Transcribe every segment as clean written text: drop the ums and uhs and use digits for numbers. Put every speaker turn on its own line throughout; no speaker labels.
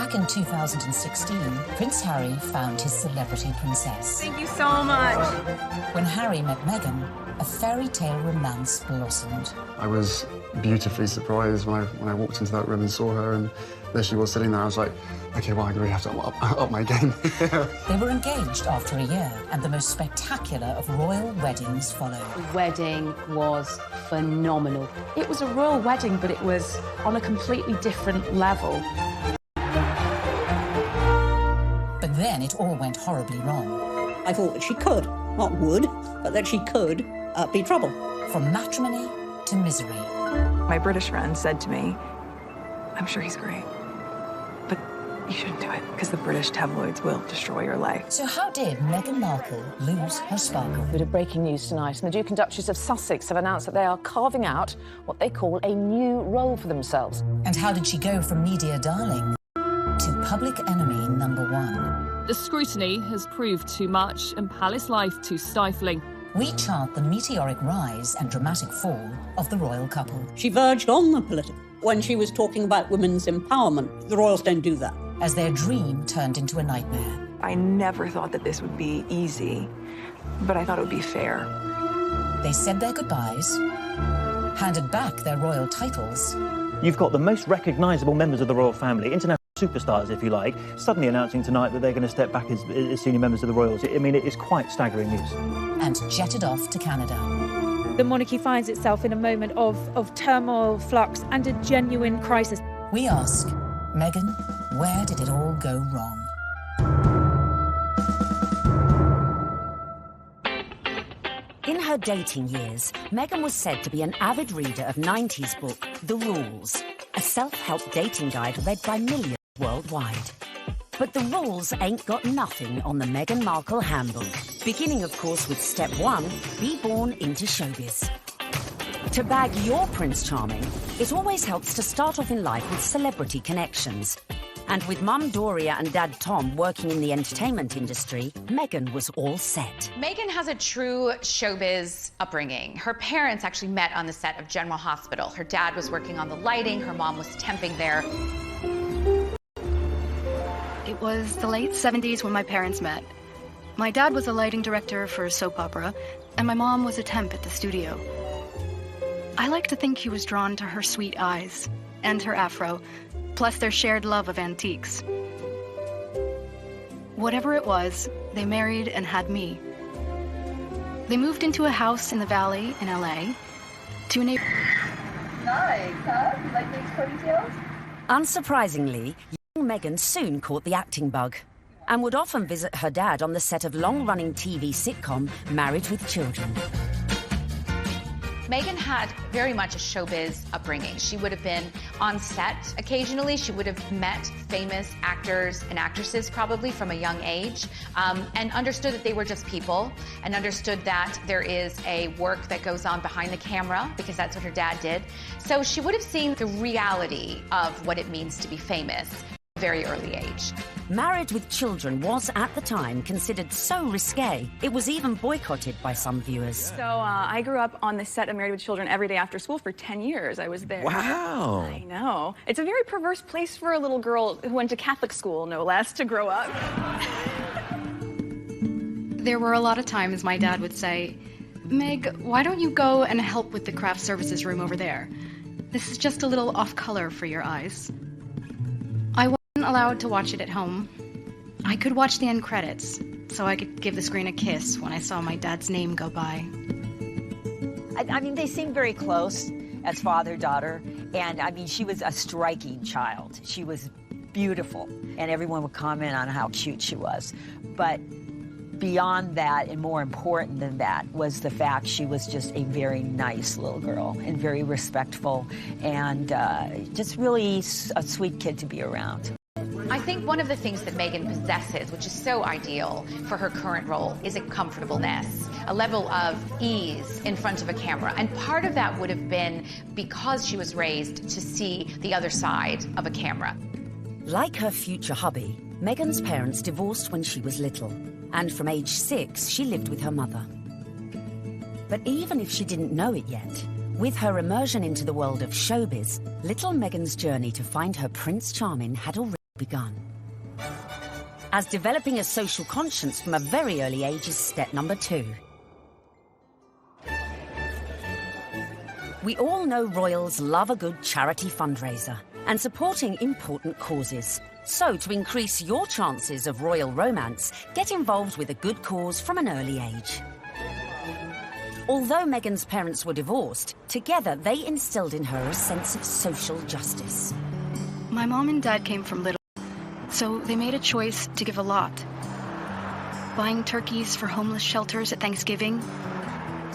Back in 2016, Prince Harry found his celebrity princess.
Thank you so much.
When Harry met Meghan, a fairy tale romance blossomed.
I was beautifully surprised when I walked into that room and saw her, and there she was sitting there. I was like, OK, well, I really have to up my game.
They were engaged after a year, and the most spectacular of royal weddings followed.
The wedding was phenomenal. It was a royal wedding, but it was on a completely different level.
But then it all went horribly wrong.
I thought that she could, not would, but that she could be trouble.
From matrimony to misery.
My British friend said to me, I'm sure he's great, but you shouldn't do it because the British tabloids will destroy your life.
So how did Meghan Markle lose her sparkle?
A bit of breaking news tonight, and the Duke and Duchess of Sussex have announced that they are carving out what they call a new role for themselves.
And how did she go from media darling to public enemy number one?
The scrutiny has proved too much and palace life too stifling.
We chart the meteoric rise and dramatic fall of the royal couple.
She verged on the political when she was talking about women's empowerment. The royals don't do that.
As their dream turned into a nightmare.
I never thought that this would be easy, but I thought it would be fair.
They said their goodbyes, handed back their royal titles.
You've got the most recognisable members of the royal family, international superstars, if you like, suddenly announcing tonight that they're going to step back as senior members of the royals. I mean, it is quite staggering news.
And jetted off to Canada.
The monarchy finds itself in a moment of turmoil, flux, and a genuine crisis.
We ask, Meghan, where did it all go wrong?
In her dating years, Meghan was said to be an avid reader of 90s book The Rules, a self-help dating guide read by millions worldwide. But the rules ain't got nothing on the Meghan Markle handbook. Beginning, of course, with step 1, be born into showbiz. To bag your Prince Charming, it always helps to start off in life with celebrity connections. And with Mum Doria and Dad Tom working in the entertainment industry, Meghan was all set.
Meghan has a true showbiz upbringing. Her parents actually met on the set of General Hospital. Her dad was working on the lighting, her mom was temping there.
It was the late 70s when my parents met. My dad was a lighting director for a soap opera, and my mom was a temp at the studio. I like to think he was drawn to her sweet eyes and her afro, plus their shared love of antiques. Whatever it was, they married and had me. They moved into a house in the Valley in LA to a neighbor.
Nice, huh? You like these ponytails?
Unsurprisingly, young Meghan soon caught the acting bug and would often visit her dad on the set of long-running TV sitcom Married with Children.
Meghan had very much a showbiz upbringing. She would have been on set occasionally. She would have met famous actors and actresses probably from a young age, and understood that they were just people, and understood that there is a work that goes on behind the camera, because that's what her dad did. So she would have seen the reality of what it means to be famous at a very early age.
Married with Children was, at the time, considered so risque, it was even boycotted by some viewers.
So I grew up on the set of Married with Children every day after school for 10 years. I was there.
Wow.
I know. It's a very perverse place for a little girl who went to Catholic school, no less, to grow up.
There were a lot of times my dad would say, Meg, why don't you go and help with the craft services room over there? This is just a little off-color for your eyes. I wasn't allowed to watch it at home. I could watch the end credits, so I could give the screen a kiss when I saw my dad's name go by.
I mean, they seemed very close as father-daughter, and I mean, she was a striking child. She was beautiful, and everyone would comment on how cute she was. But beyond that, and more important than that, was the fact she was just a very nice little girl and very respectful, and just really a sweet kid to be around.
I think one of the things that Meghan possesses, which is so ideal for her current role, is a comfortableness, a level of ease in front of a camera. And part of that would have been because she was raised to see the other side of a camera.
Like her future hubby, Meghan's parents divorced when she was little, and from age 6, she lived with her mother. But even if she didn't know it yet, with her immersion into the world of showbiz, little Meghan's journey to find her Prince Charming had already begun. As developing a social conscience from a very early age is step number 2. We all know royals love a good charity fundraiser and supporting important causes. So, to increase your chances of royal romance, get involved with a good cause from an early age. Although Meghan's parents were divorced, together they instilled in her a sense of social justice.
My mom and dad came from little, so they made a choice to give a lot. Buying turkeys for homeless shelters at Thanksgiving,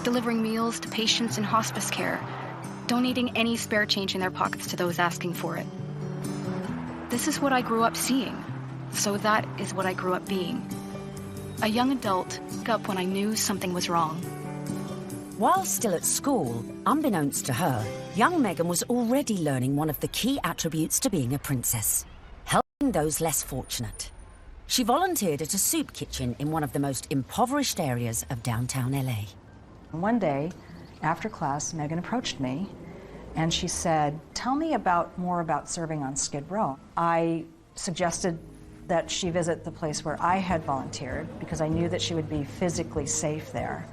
delivering meals to patients in hospice care, donating any spare change in their pockets to those asking for it. This is what I grew up seeing, so that is what I grew up being. A young adult woke up when I knew something was wrong.
While still at school, unbeknownst to her, young Meghan was already learning one of the key attributes to being a princess: helping those less fortunate. She volunteered at a soup kitchen in one of the most impoverished areas of downtown LA.
One day, after class, Meghan approached me and she said, "Tell me more about serving on Skid Row." I suggested that she visit the place where I had volunteered because I knew that she would be physically safe there.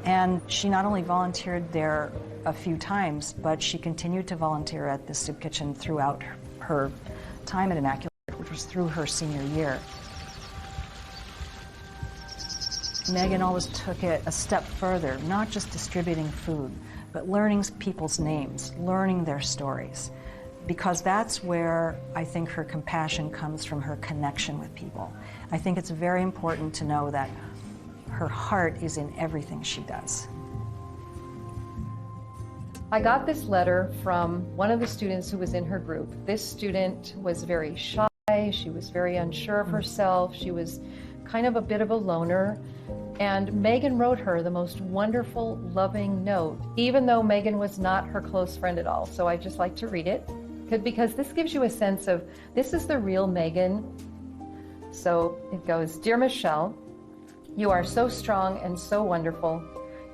And she not only volunteered there a few times, but she continued to volunteer at the soup kitchen throughout her time at Immaculate, which was through her senior year. Meghan always took it a step further, not just distributing food, but learning people's names, learning their stories, because that's where I think her compassion comes from, her connection with people. I think it's very important to know that her heart is in everything she does.
I got this letter from one of the students who was in her group. This student was very shy, she was very unsure of herself, she was kind of a bit of a loner, and Meghan wrote her the most wonderful, loving note, even though Meghan was not her close friend at all. So I just like to read it, because this gives you a sense of, this is the real Meghan. So it goes, "Dear Michelle, you are so strong and so wonderful.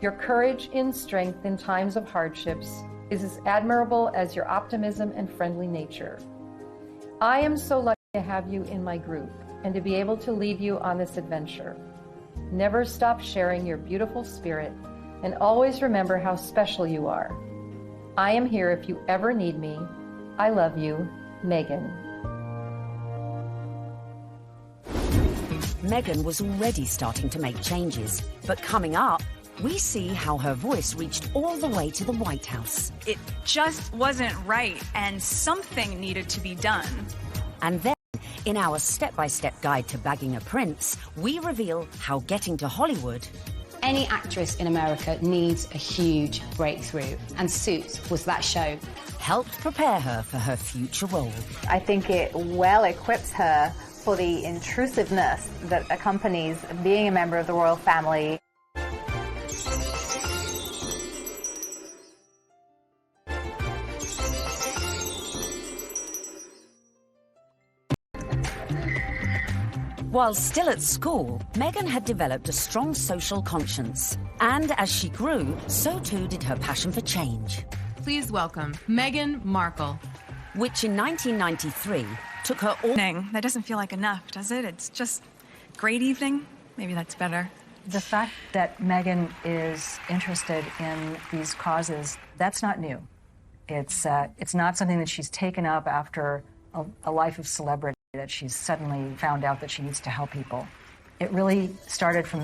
Your courage in strength in times of hardships is as admirable as your optimism and friendly nature. I am so lucky to have you in my group and to be able to lead you on this adventure. Never stop sharing your beautiful spirit and always remember how special you are. I am here if you ever need me. I love you, Meghan."
Meghan was already starting to make changes, but coming up, we see how her voice reached all the way to the White House.
It just wasn't right, and something needed to be done.
And then, in our step-by-step guide to bagging a prince, we reveal how getting to Hollywood...
Any actress in America needs a huge breakthrough, and Suits was that show.
...helped prepare her for her future role.
I think it well equips her for the intrusiveness that accompanies being a member of the royal family.
While still at school, Meghan had developed a strong social conscience. And as she grew, so too did her passion for change.
Please welcome Meghan Markle.
Which in 1993 took her all...
That doesn't feel like enough, does it? It's just great evening. Maybe that's better.
The fact that Meghan is interested in these causes, that's not new. It's not something that she's taken up after a life of celebrity, that she's suddenly found out that she needs to help people. It really started from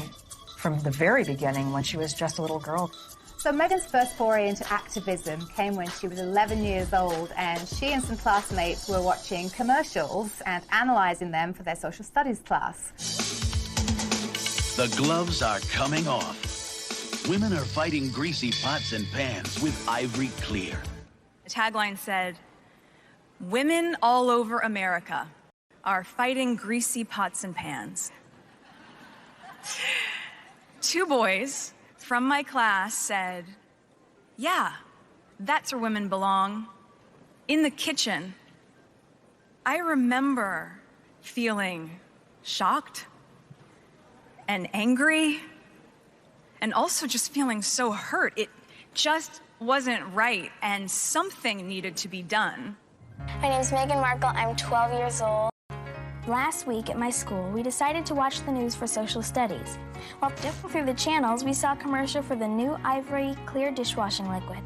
the very beginning, when she was just a little girl.
So Meghan's first foray into activism came when she was 11 years old, and she and some classmates were watching commercials and analysing them for their social studies class.
The gloves are coming off. Women are fighting greasy pots and pans with Ivory Clear.
The tagline said, "Women all over America are fighting greasy pots and pans." 2 boys from my class said, "Yeah, that's where women belong, in the kitchen." I remember feeling shocked and angry, and also just feeling so hurt. It just wasn't right, and something needed to be done.
My name's Meghan Markle. I'm 12 years old. Last week at my school, we decided to watch the news for social studies. While flipping through the channels, we saw a commercial for the new Ivory Clear dishwashing liquid.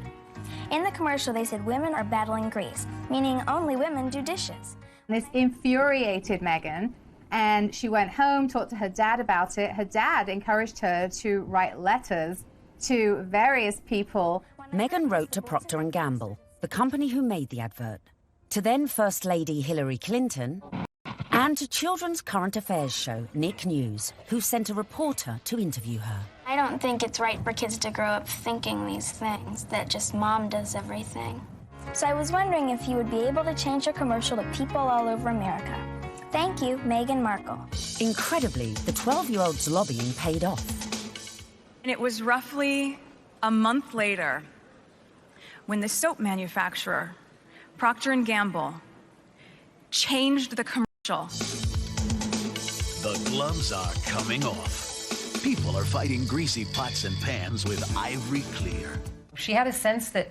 In the commercial, they said women are battling grease, meaning only women do dishes.
This infuriated Meghan, and she went home, talked to her dad about it. Her dad encouraged her to write letters to various people.
Meghan wrote to Procter & Gamble, the company who made the advert, to then First Lady Hillary Clinton, and to children's current affairs show, Nick News, who sent a reporter to interview her.
I don't think it's right for kids to grow up thinking these things, that just mom does everything. So I was wondering if you would be able to change your commercial to people all over America. Thank you, Meghan Markle.
Incredibly, the 12-year-old's lobbying paid off.
And it was roughly a month later when the soap manufacturer, Procter & Gamble, changed the commercial.
The gloves are coming off. People are fighting greasy pots and pans with Ivory Clear.
She had a sense that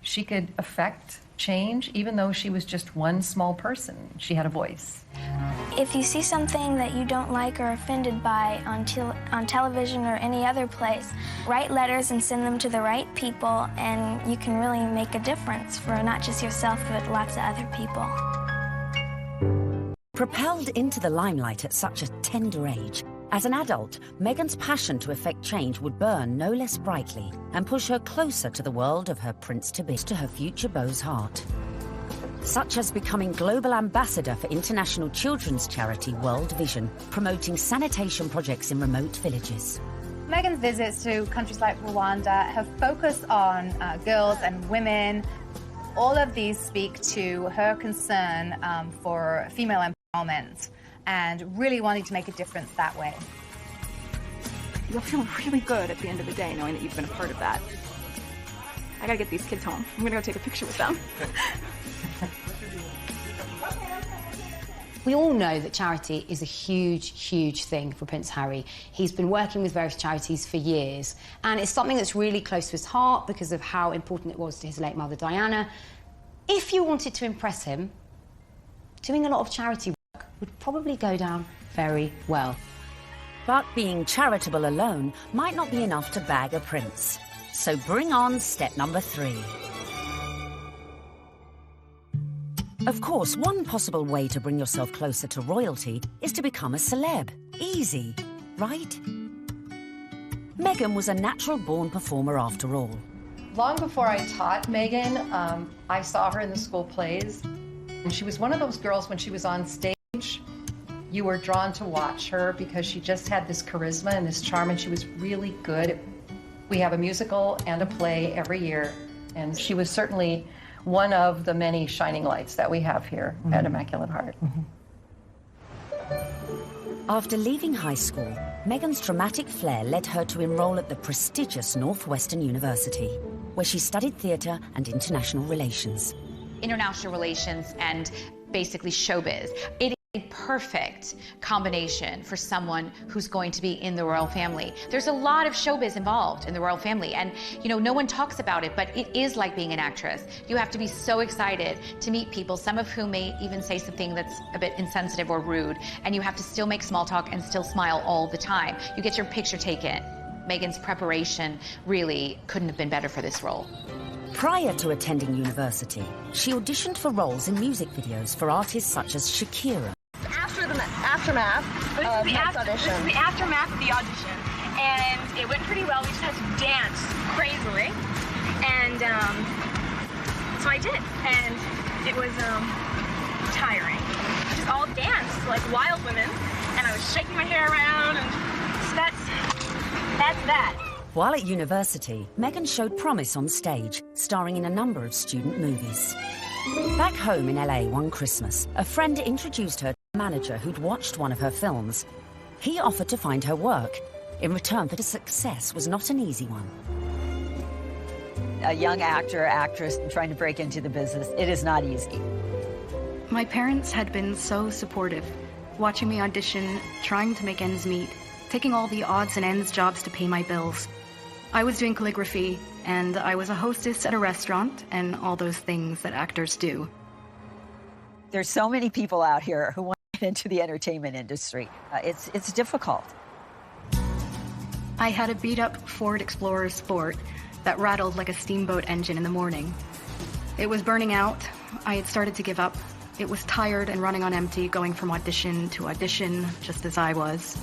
she could affect change, even though she was just one small person. She had a voice.
If you see something that you don't like or offended by on television or any other place, write letters and send them to the right people, and you can really make a difference for not just yourself, but lots of other people.
Propelled into the limelight at such a tender age, as an adult, Meghan's passion to effect change would burn no less brightly and push her closer to the world of her prince-to-be, to her future beau's heart. Such as becoming global ambassador for international children's charity World Vision, promoting sanitation projects in remote villages.
Meghan's visits to countries like Rwanda have focused on girls and women. All of these speak to her concern for female empowerment and really wanting to make a difference that way.
You'll feel really good at the end of the day knowing that you've been a part of that. I gotta get these kids home. I'm gonna go take a picture with them.
We all know that charity is a huge, huge thing for Prince Harry. He's been working with various charities for years, and it's something that's really close to his heart because of how important it was to his late mother, Diana. If you wanted to impress him, doing a lot of charity work would probably go down very well.
But being charitable alone might not be enough to bag a prince. So bring on step number 3. Of course, one possible way to bring yourself closer to royalty is to become a celeb. Easy, right? Meghan was a natural-born performer after all.
Long before I taught Meghan, I saw her in the school plays. And she was one of those girls, when she was on stage, you were drawn to watch her because she just had this charisma and this charm, and she was really good. We have a musical and a play every year, and she was certainly one of the many shining lights that we have here at Immaculate Heart.
After leaving high school, Meghan's dramatic flair led her to enroll at the prestigious Northwestern University, where she studied theatre and international relations.
International relations and basically showbiz. It is a perfect combination for someone who's going to be in the royal family. There's a lot of showbiz involved in the royal family, and you know, no one talks about it, but it is like being an actress. You have to be so excited to meet people, some of whom may even say something that's a bit insensitive or rude, and you have to still make small talk and still smile all the time. You get your picture taken. Meghan's preparation really couldn't have been better for this role.
Prior to attending university, she auditioned for roles in music videos for artists such as Shakira.
Aftermath of
This is the aftermath of the audition, and it went pretty well. We just had to dance crazily, and so I did, and it was tiring. Just all danced like wild women, and I was shaking my hair around, and so that's that.
While at university, Meghan showed promise on stage, starring in a number of student movies. Back home in LA one Christmas, a friend introduced her to a manager who'd watched one of her films. He offered to find her work, in return for the success was not an easy one.
A young actor, actress trying to break into the business, it is not easy.
My parents had been so supportive, watching me audition, trying to make ends meet, taking all the odds and ends jobs to pay my bills. I was doing calligraphy, and I was a hostess at a restaurant, and all those things that actors do.
There's so many people out here who want get into the entertainment industry. It's difficult.
I had a beat-up Ford Explorer Sport that rattled like a steamboat engine in the morning. It was burning out. I had started to give up. It was tired and running on empty, going from audition to audition, just as I was.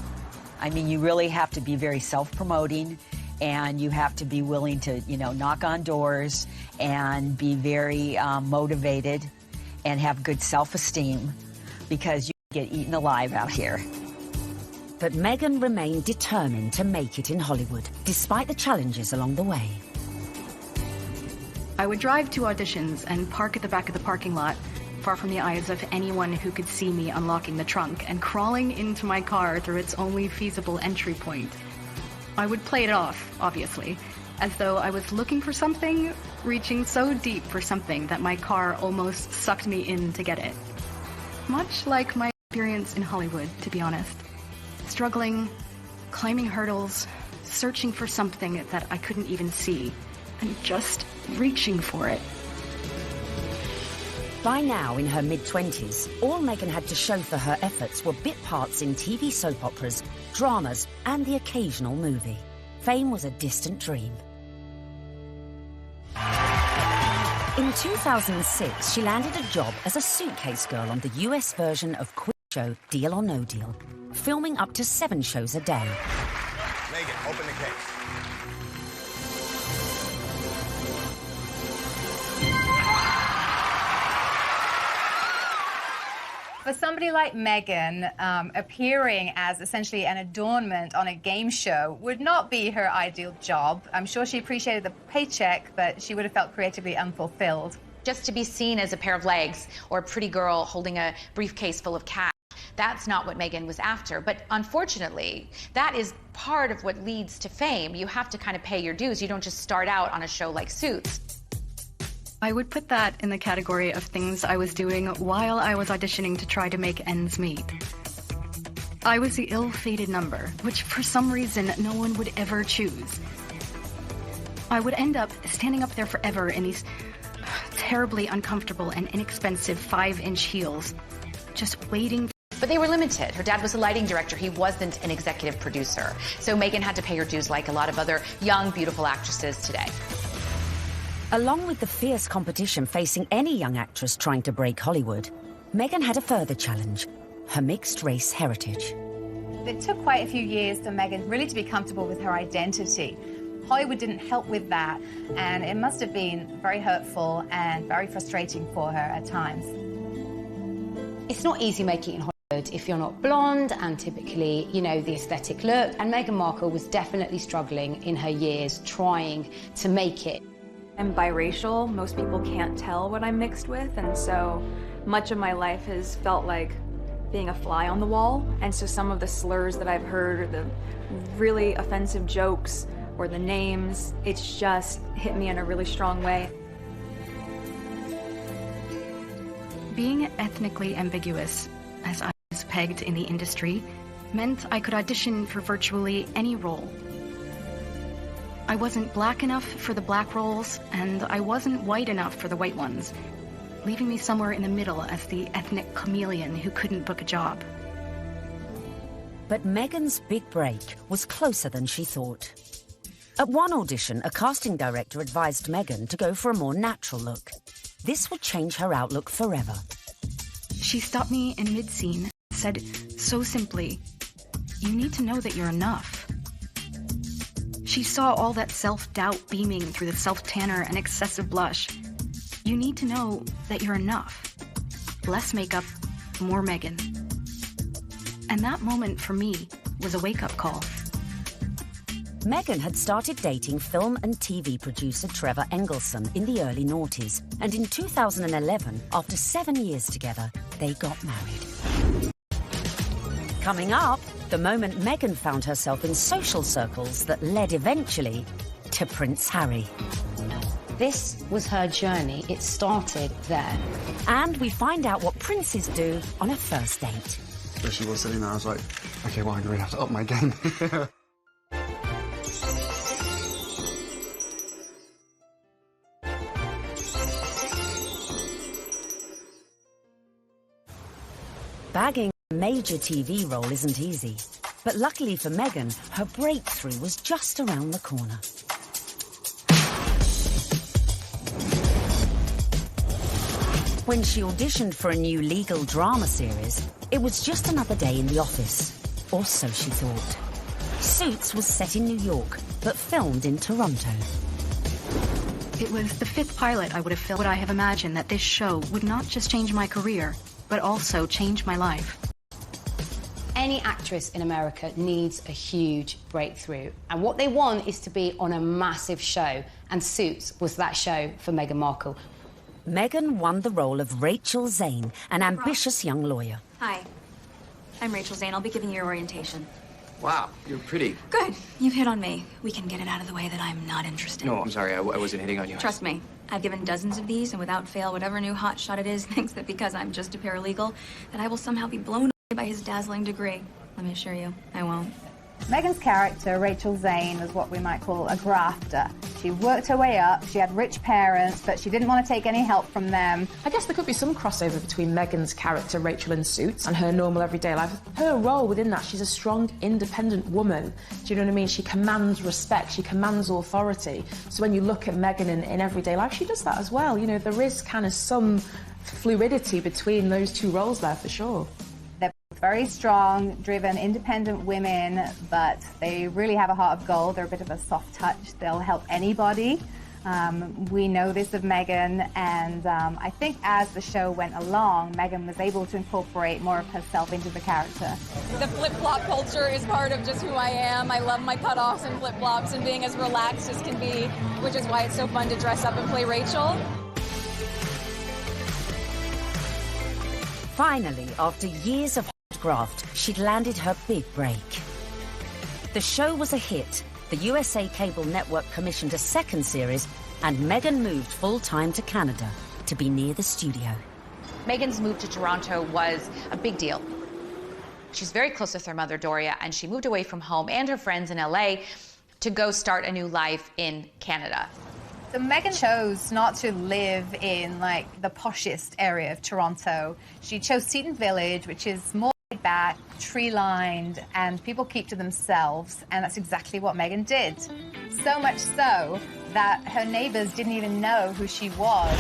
I mean, you really have to be very self-promoting, and you have to be willing to, knock on doors and be very motivated and have good self-esteem, because you get eaten alive out here.
But Meghan remained determined to make it in Hollywood, despite the challenges along the way.
I would drive to auditions and park at the back of the parking lot, far from the eyes of anyone who could see me unlocking the trunk and crawling into my car through its only feasible entry point. I would play it off, obviously, as though I was looking for something, reaching so deep for something that my car almost sucked me in to get it. Much like my experience in Hollywood, to be honest. Struggling, climbing hurdles, searching for something that I couldn't even see, and just reaching for it.
By now, in her mid-20s, all Meghan had to show for her efforts were bit parts in TV soap operas, dramas, and the occasional movie. Fame was a distant dream. In 2006, she landed a job as a suitcase girl on the US version of quiz show Deal or No Deal, filming up to 7 shows a day.
Meghan, open the case.
For somebody like Meghan, appearing as essentially an adornment on a game show would not be her ideal job. I'm sure she appreciated the paycheck, but she would have felt creatively unfulfilled.
Just to be seen as a pair of legs or a pretty girl holding a briefcase full of cash, that's not what Meghan was after. But unfortunately, that is part of what leads to fame. You have to kind of pay your dues. You don't just start out on a show like Suits.
I would put that in the category of things I was doing while I was auditioning to try to make ends meet. I was the ill-fated number, which for some reason no one would ever choose. I would end up standing up there forever in these terribly uncomfortable and inexpensive 5-inch heels, just waiting.
But they were limited. Her dad was a lighting director. He wasn't an executive producer. So Meghan had to pay her dues like a lot of other young, beautiful actresses today.
Along with the fierce competition facing any young actress trying to break Hollywood, Meghan had a further challenge: her mixed-race heritage.
It took quite a few years for Meghan really to be comfortable with her identity. Hollywood didn't help with that, and it must have been very hurtful and very frustrating for her at times.
It's not easy making it in Hollywood if you're not blonde and typically, the aesthetic look. And Meghan Markle was definitely struggling in her years trying to make it.
I'm biracial. Most people can't tell what I'm mixed with, and so much of my life has felt like being a fly on the wall. And so some of the slurs that I've heard, or the really offensive jokes, or the names, it's just hit me in a really strong way.
Being ethnically ambiguous, as I was pegged in the industry, meant I could audition for virtually any role. I wasn't black enough for the black roles, and I wasn't white enough for the white ones, leaving me somewhere in the middle as the ethnic chameleon who couldn't book a job.
But Meghan's big break was closer than she thought. At one audition, a casting director advised Meghan to go for a more natural look. This would change her outlook forever.
She stopped me in mid-scene and said so simply, "You need to know that you're enough." She saw all that self-doubt beaming through the self-tanner and excessive blush. You need to know that you're enough. Less makeup, more Meghan. And that moment for me was a wake-up call.
Meghan had started dating film and TV producer Trevor Engelson in the early noughties, and in 2011, after 7 years together, they got married. Coming up, the moment Meghan found herself in social circles that led eventually to Prince Harry.
This was her journey. It started there.
And we find out what princes do on a first date.
There she was sitting there. I was like, okay, well, I'm going to have to up my game.
Bagging a major TV role isn't easy. But luckily for Meghan, her breakthrough was just around the corner. When she auditioned for a new legal drama series, it was just another day in the office. Or so she thought. Suits was set in New York, but filmed in Toronto.
It was the 5th pilot I would have filmed. Would I have imagined that this show would not just change my career, but also change my life?
Any actress in America needs a huge breakthrough. And what they want is to be on a massive show. And Suits was that show for Meghan Markle.
Meghan won the role of Rachel Zane, an ambitious young lawyer.
Hi, I'm Rachel Zane. I'll be giving you your orientation.
Wow, you're pretty.
Good. You've hit on me. We can get it out of the way that I'm not interested.
No, I'm sorry. I wasn't hitting on you.
Trust me. I've given dozens of these, and without fail, whatever new hotshot it is thinks that because I'm just a paralegal, that I will somehow be blown away by his dazzling degree. Let me assure you, I won't.
Meghan's character, Rachel Zane, was what we might call a grafter. She worked her way up, she had rich parents, but she didn't want to take any help from them.
I guess there could be some crossover between Meghan's character, Rachel in Suits, and her normal everyday life. Her role within that, she's a strong, independent woman. Do you know what I mean? She commands respect, she commands authority. So when you look at Meghan in everyday life, she does that as well. You know, there is kind of some fluidity between those two roles there, for sure.
They're very strong, driven, independent women, but they really have a heart of gold. They're a bit of a soft touch. They'll help anybody. We know this of Meghan, and I think as the show went along, Meghan was able to incorporate more of herself into the character.
The flip-flop culture is part of just who I am. I love my cutoffs and flip-flops and being as relaxed as can be, which is why it's so fun to dress up and play Rachel.
Finally, after years of hard graft, she'd landed her big break. The show was a hit. The USA Cable Network commissioned a second series, and Meghan moved full-time to Canada to be near the studio.
Meghan's move to Toronto was a big deal. She's very close with her mother, Doria, and she moved away from home and her friends in LA to go start a new life in Canada.
So Meghan chose not to live in, like, the poshest area of Toronto. She chose Seton Village, which is more laid back, tree-lined, and people keep to themselves, and that's exactly what Meghan did. So much so that her neighbors didn't even know who she was.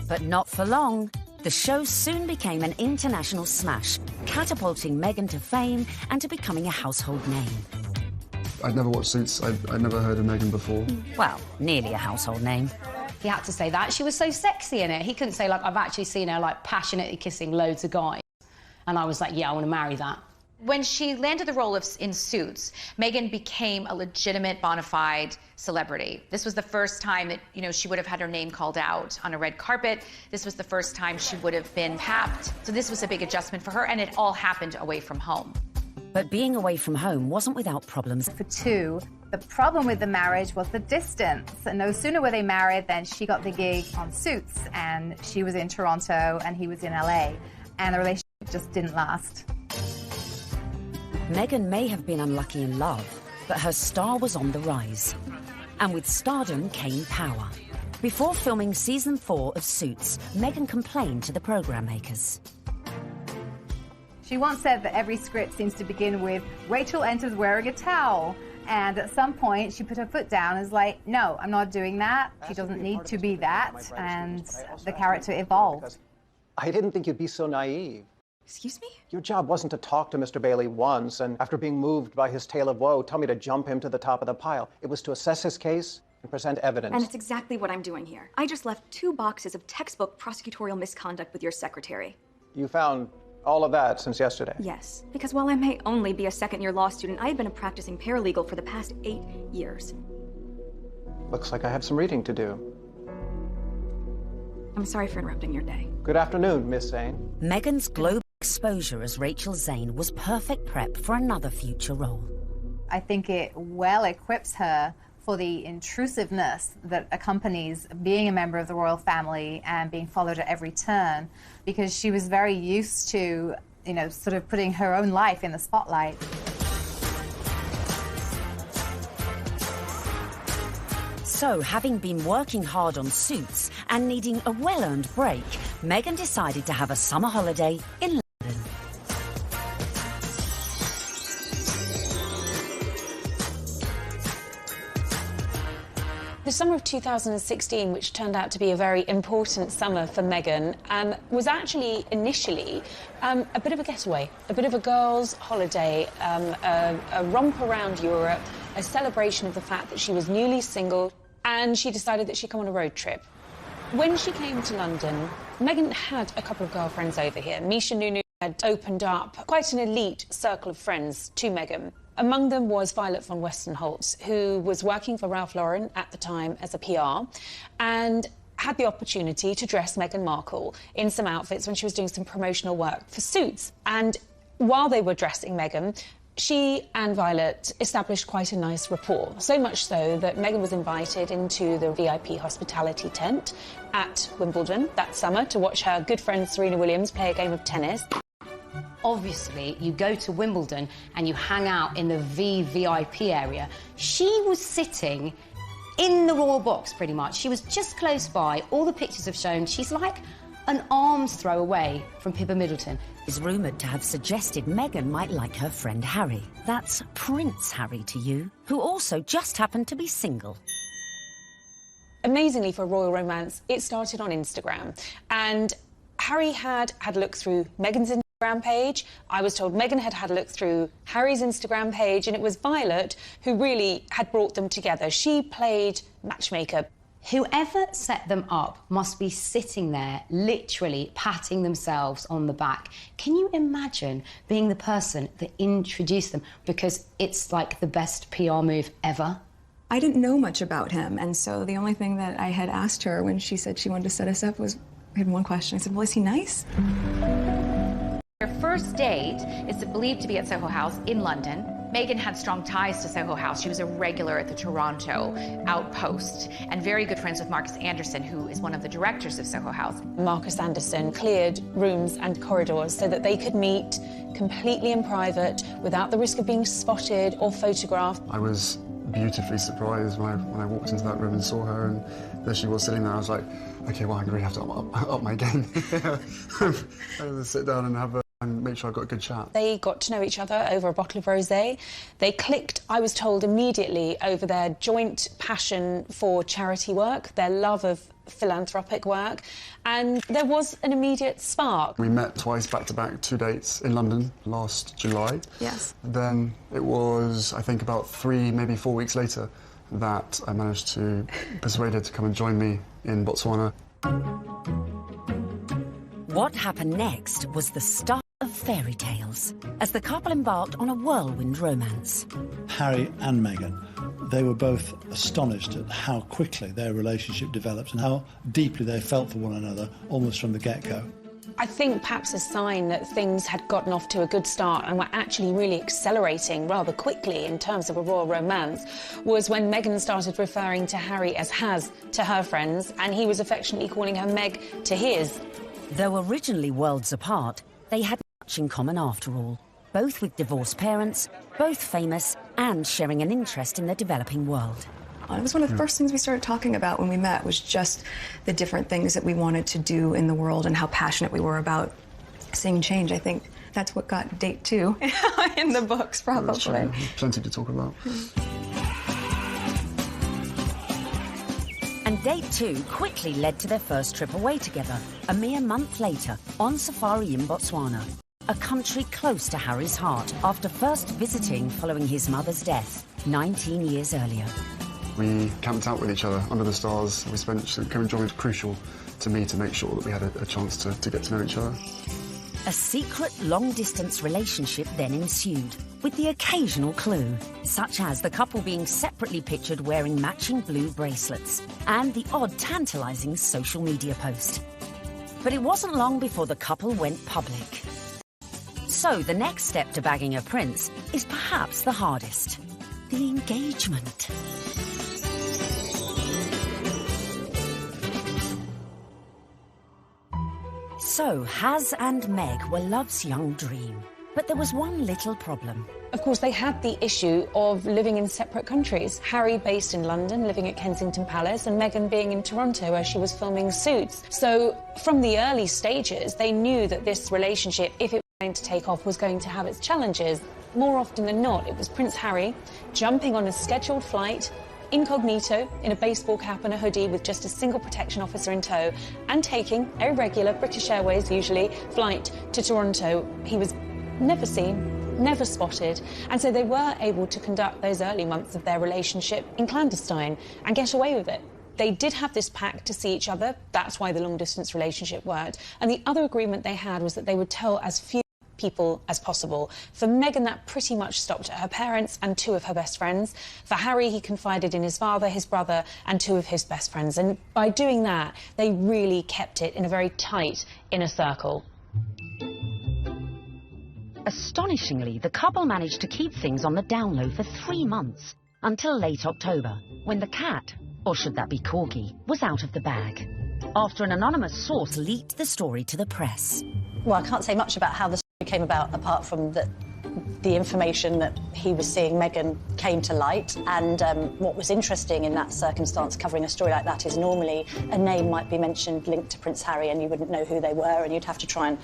But not for long. The show soon became an international smash, catapulting Meghan to fame and to becoming a household name.
I'd never watched Suits. I'd never heard of Meghan before.
Well, nearly a household name.
He had to say that. She was so sexy in it. He couldn't say, like, I've actually seen her, like, passionately kissing loads of guys. And I was like, yeah, I want to marry that.
When she landed the role in Suits, Meghan became a legitimate, bona fide celebrity. This was the first time that, you know, she would have had her name called out on a red carpet. This was the first time she would have been tapped. So this was a big adjustment for her, and it all happened away from home.
But being away from home wasn't without problems.
For two, the problem with the marriage was the distance. And no sooner were they married than she got the gig on Suits, and she was in Toronto and he was in LA, and the relationship just didn't last.
Meghan may have been unlucky in love, but her star was on the rise. And with stardom came power. Before filming season 4 of Suits, Meghan complained to the program makers.
She once said that every script seems to begin with, Rachel enters wearing a towel. And at some point, she put her foot down and was like, no, I'm not doing that. She doesn't need to be that. And the character evolved.
I didn't think you'd be so naive.
Excuse me?
Your job wasn't to talk to Mr. Bailey once, and after being moved by his tale of woe, tell me to jump him to the top of the pile. It was to assess his case and present evidence.
And it's exactly what I'm doing here. I just left 2 boxes of textbook prosecutorial misconduct with your secretary.
You found all of that since yesterday?
Yes, because while I may only be a second-year law student, I have been a practicing paralegal for the past 8 years.
Looks like I have some reading to do.
I'm sorry for interrupting your day.
Good afternoon, Miss Zane.
Meghan's global exposure as Rachel Zane was perfect prep for another future role.
I think it well equips her for the intrusiveness that accompanies being a member of the royal family and being followed at every turn, because she was very used to, you know, sort of putting her own life in the spotlight.
So, having been working hard on Suits and needing a well-earned break, Meghan decided to have a summer holiday in
The summer of 2016, which turned out to be a very important summer for Meghan, was actually initially a bit of a getaway, a bit of a girls' holiday, a romp around Europe, a celebration of the fact that she was newly single, and she decided that she'd come on a road trip. When she came to London, Meghan had a couple of girlfriends over here. Misha Nunu had opened up quite an elite circle of friends to Meghan. Among them was Violet von Westenholz, who was working for Ralph Lauren at the time as a PR, and had the opportunity to dress Meghan Markle in some outfits when she was doing some promotional work for Suits. And while they were dressing Meghan, she and Violet established quite a nice rapport, so much so that Meghan was invited into the VIP hospitality tent at Wimbledon that summer to watch her good friend Serena Williams play a game of tennis.
Obviously, you go to Wimbledon and you hang out in the VVIP area. She was sitting in the royal box, pretty much. She was just close by. All the pictures have shown she's like an arm's throw away from Pippa Middleton.
Is rumoured to have suggested Meghan might like her friend Harry. That's Prince Harry to you, who also just happened to be single.
Amazingly, for a royal romance, it started on Instagram. And Harry had a look through Meghan's Instagram page. I was told Meghan had a look through Harry's Instagram page, and it was Violet who really had brought them together. She played matchmaker.
Whoever set them up must be sitting there, literally patting themselves on the back. Can you imagine being the person that introduced them? Because it's like the best PR move ever.
I didn't know much about him, and so the only thing that I had asked her when she said she wanted to set us up was, I had one question. I said, well, is he nice?
Their first date is believed to be at Soho House in London. Meghan had strong ties to Soho House. She was a regular at the Toronto outpost and very good friends with Marcus Anderson, who is one of the directors of Soho House.
Marcus Anderson cleared rooms and corridors so that they could meet completely in private without the risk of being spotted or photographed.
I was beautifully surprised when I walked into that room and saw her, and there she was sitting there. I was like, okay, well, I'm going to have to up my game. I'm going to sit down and make sure I've got a good chat.
They got to know each other over a bottle of rosé. They clicked, I was told, immediately over their joint passion for charity work, their love of philanthropic work, and there was an immediate spark.
We met twice back-to-back, 2 dates in London last July.
Yes.
Then it was, I think, about 3, maybe 4 weeks later that I managed to persuade her to come and join me in Botswana.
What happened next was the start of fairy tales, as the couple embarked on a whirlwind romance.
Harry and Meghan, they were both astonished at how quickly their relationship developed and how deeply they felt for one another, almost from the get-go.
I think perhaps a sign that things had gotten off to a good start and were actually really accelerating rather quickly in terms of a royal romance was when Meghan started referring to Harry as Has to her friends, and he was affectionately calling her Meg to his.
Though originally worlds apart, they had much in common after all, both with divorced parents, both famous, and sharing an interest in the developing world.
It was one of the first things we started talking about when we met, was just the different things that we wanted to do in the world and how passionate we were about seeing change. I think that's what got date 2 in the books, probably.
Plenty to talk about.
And date 2 quickly led to their first trip away together, a mere month later, on safari in Botswana, a country close to Harry's heart after first visiting following his mother's death 19 years earlier.
We camped out with each other under the stars. We spent, coming was crucial to me to make sure that we had a chance to get to know each other.
A secret long-distance relationship then ensued, with the occasional clue, such as the couple being separately pictured wearing matching blue bracelets, and the odd tantalising social media post. But it wasn't long before the couple went public. So the next step to bagging a prince is perhaps the hardest: the engagement. So Has and Meg were love's young dream, but there was one little problem.
Of course, they had the issue of living in separate countries. Harry based in London, living at Kensington Palace, and Meghan being in Toronto, where she was filming Suits. So from the early stages, they knew that this relationship, if it was going to take off, was going to have its challenges. More often than not, it was Prince Harry jumping on a scheduled flight incognito in a baseball cap and a hoodie with just a single protection officer in tow and taking a regular British Airways, usually, flight to Toronto. He was never seen, never spotted, and so they were able to conduct those early months of their relationship in clandestine and get away with it. They did have this pact to see each other. That's why the long-distance relationship worked. And the other agreement they had was that they would tell as few people as possible. For Meghan, that pretty much stopped at her parents and 2 of her best friends. For Harry, he confided in his father, his brother, and 2 of his best friends. And by doing that, they really kept it in a very tight inner circle.
Astonishingly, the couple managed to keep things on the down low for 3 months, until late October, when the cat, or should that be Corgi, was out of the bag, after an anonymous source leaked the story to the press.
Well, I can't say much about how the story came about, apart from that the information that he was seeing Meghan came to light. And what was interesting in that circumstance, covering a story like that, is normally a name might be mentioned linked to Prince Harry and you wouldn't know who they were, and you'd have to try and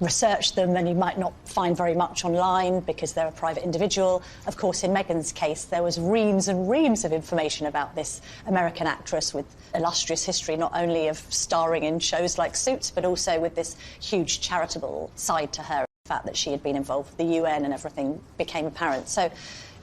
research them, and you might not find very much online because they're a private individual. Of course, in Meghan's case, there was reams and reams of information about this American actress with illustrious history, not only of starring in shows like Suits, but also with this huge charitable side to her. The fact that she had been involved with the UN and everything became apparent. So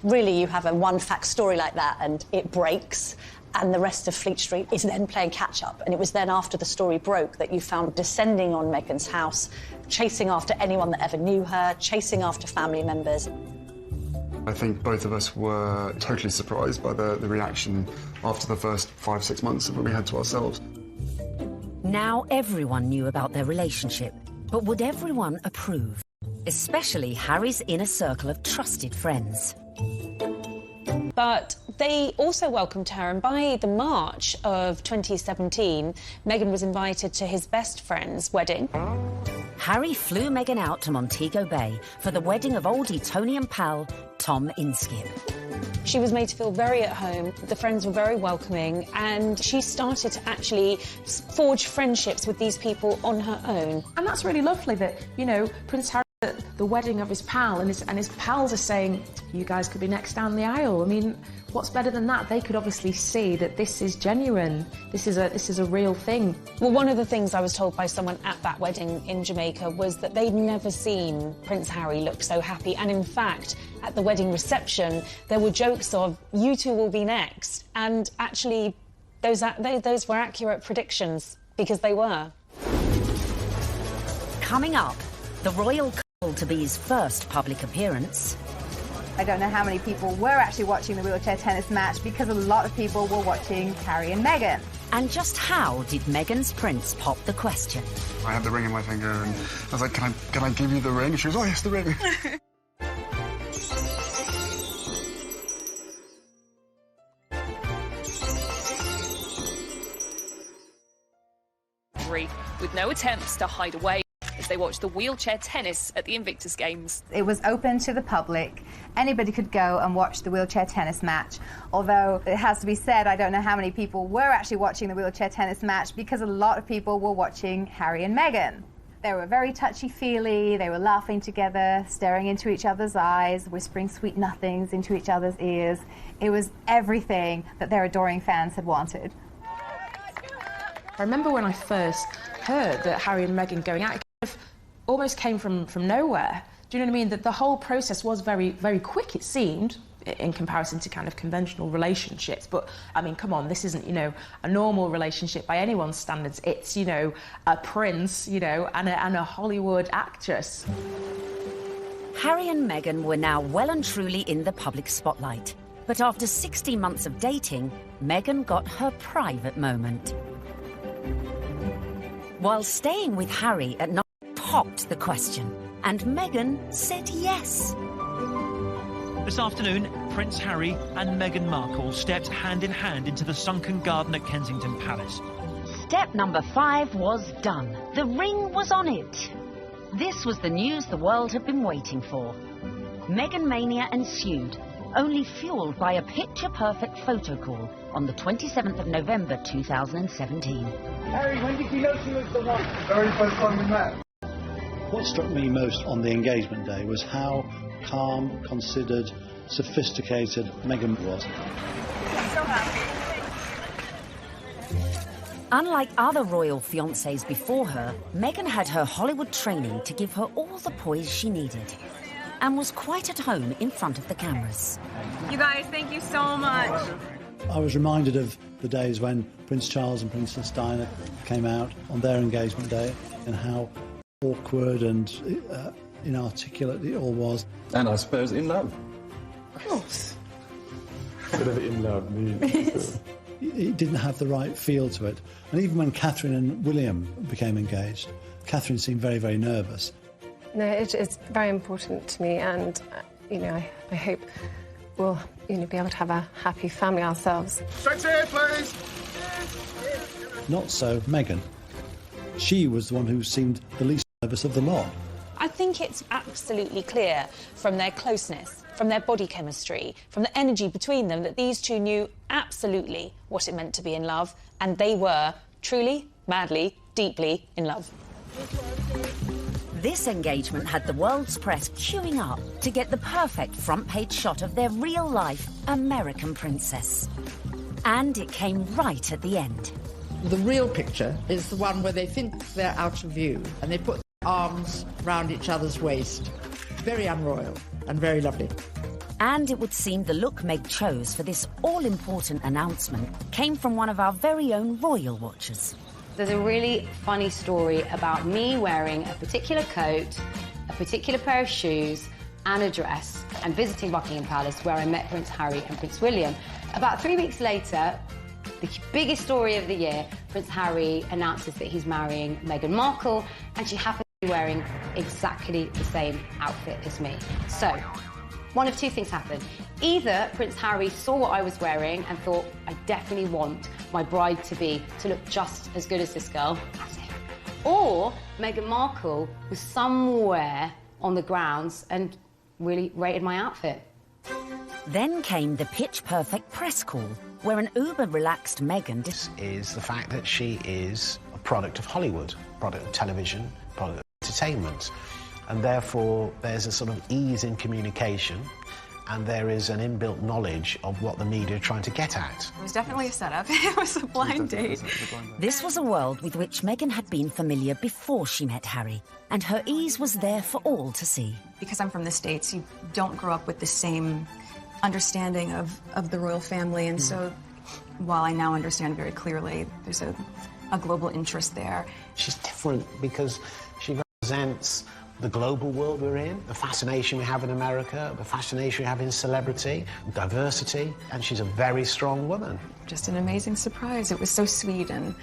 really, you have a one-fact story like that, and it breaks, and the rest of Fleet Street is then playing catch-up. And it was then after the story broke that you found descending on Meghan's house, chasing after anyone that ever knew her, chasing after family members.
I think both of us were totally surprised by the reaction after the first 5-6 months that we had to ourselves.
Now everyone knew about their relationship, but would everyone approve? Especially Harry's inner circle of trusted friends.
But they also welcomed her, and by the March of 2017, Meghan was invited to his best friend's wedding.
Harry flew Meghan out to Montego Bay for the wedding of old Etonian pal Tom Inskip.
She was made to feel very at home, the friends were very welcoming, and she started to actually forge friendships with these people on her own.
And that's really lovely that, you know, Prince Harry at the wedding of his pal, and his pals are saying, you guys could be next down the aisle. I mean, what's better than that? They could obviously see that this is genuine. This is a real thing.
Well, one of the things I was told by someone at that wedding in Jamaica was that they'd never seen Prince Harry look so happy. And in fact, at the wedding reception, there were jokes of, you two will be next. And actually, those were accurate predictions, because they were.
Coming up, the royal couple-to-be's first public appearance.
I don't know how many people were actually watching the wheelchair tennis match, because a lot of people were watching Harry and Meghan.
And just how did Meghan's prince pop the question?
I had the ring in my finger and I was like, can I give you the ring? And she was, oh yes, the ring.
With no attempts to hide away as they watched the wheelchair tennis at the Invictus Games.
It was open to the public. Anybody could go and watch the wheelchair tennis match. Although it has to be said, I don't know how many people were actually watching the wheelchair tennis match, because a lot of people were watching Harry and Meghan. They were very touchy-feely, they were laughing together, staring into each other's eyes, whispering sweet nothings into each other's ears. It was everything that their adoring fans had wanted.
I remember when I first heard that Harry and Meghan going out, it kind of almost came from nowhere. Do you know what I mean? That the whole process was very, very quick, it seemed, in comparison to kind of conventional relationships. But, I mean, come on, this isn't, you know, a normal relationship by anyone's standards. It's, you know, a prince, you know, and a Hollywood actress.
Harry and Meghan were now well and truly in the public spotlight. But after 16 months of dating, Meghan got her private moment. While staying with Harry at night, popped the question, and Meghan said yes.
This afternoon, Prince Harry and Meghan Markle stepped hand in hand into the sunken garden at Kensington Palace.
Step number 5 was done. The ring was on it. This was the news the world had been waiting for. Meghan mania ensued, only fueled by a picture-perfect photo call on the 27th of November 2017.
Harry, when did you know she was the one? Very first time we met.
What struck me most on the engagement day was how calm, considered, sophisticated Meghan was.
so happy.
Unlike other royal fiancés before her, Meghan had her Hollywood training to give her all the poise she needed and was quite at home in front of the cameras.
You guys, thank you so much.
I was reminded of the days when Prince Charles and Princess Diana came out on their engagement day and how awkward and inarticulate it all was.
And I suppose in love.
Of course.
Whatever in love means.
It didn't have the right feel to it. And even when Catherine and William became engaged, Catherine seemed very, very nervous.
No, it's very important to me, and, I hope we'll, be able to have a happy family ourselves.
Straight here, please!
Not so Meghan. She was the one who seemed the least nervous of the lot.
I think it's absolutely clear from their closeness, from their body chemistry, from the energy between them, that these two knew absolutely what it meant to be in love, and they were truly, madly, deeply in love.
This engagement had the world's press queuing up to get the perfect front-page shot of their real-life American princess. And it came right at the end.
The real picture is the one where they think they're out of view and they put their arms round each other's waist. Very unroyal and very lovely.
And it would seem the look Meg chose for this all-important announcement came from one of our very own royal watchers.
There's a really funny story about me wearing a particular coat, a particular pair of shoes and a dress and visiting Buckingham Palace, where I met Prince Harry and Prince William. About 3 weeks later, the biggest story of the year, Prince Harry announces that he's marrying Meghan Markle, and she happens to be wearing exactly the same outfit as me. So, one of two things happened. Either Prince Harry saw what I was wearing and thought, I definitely want my bride-to-be to look just as good as this girl, as him. Or Meghan Markle was somewhere on the grounds and really rated my outfit.
Then came the pitch-perfect press call, where an uber-relaxed Meghan...
This is the fact that she is a product of Hollywood, product of television, product of entertainment. And therefore, there's a sort of ease in communication, and there is an inbuilt knowledge of what the media are trying to get at.
It was definitely a setup. It was a blind date.
This was a world with which Meghan had been familiar before she met Harry, and her ease was there for all to see.
Because I'm from the States, you don't grow up with the same understanding of the royal family, and so while I now understand very clearly, there's a global interest there.
She's different because she represents the global world we're in, the fascination we have in America, the fascination we have in celebrity, diversity, and she's a very strong woman.
Just an amazing surprise. It was so sweet and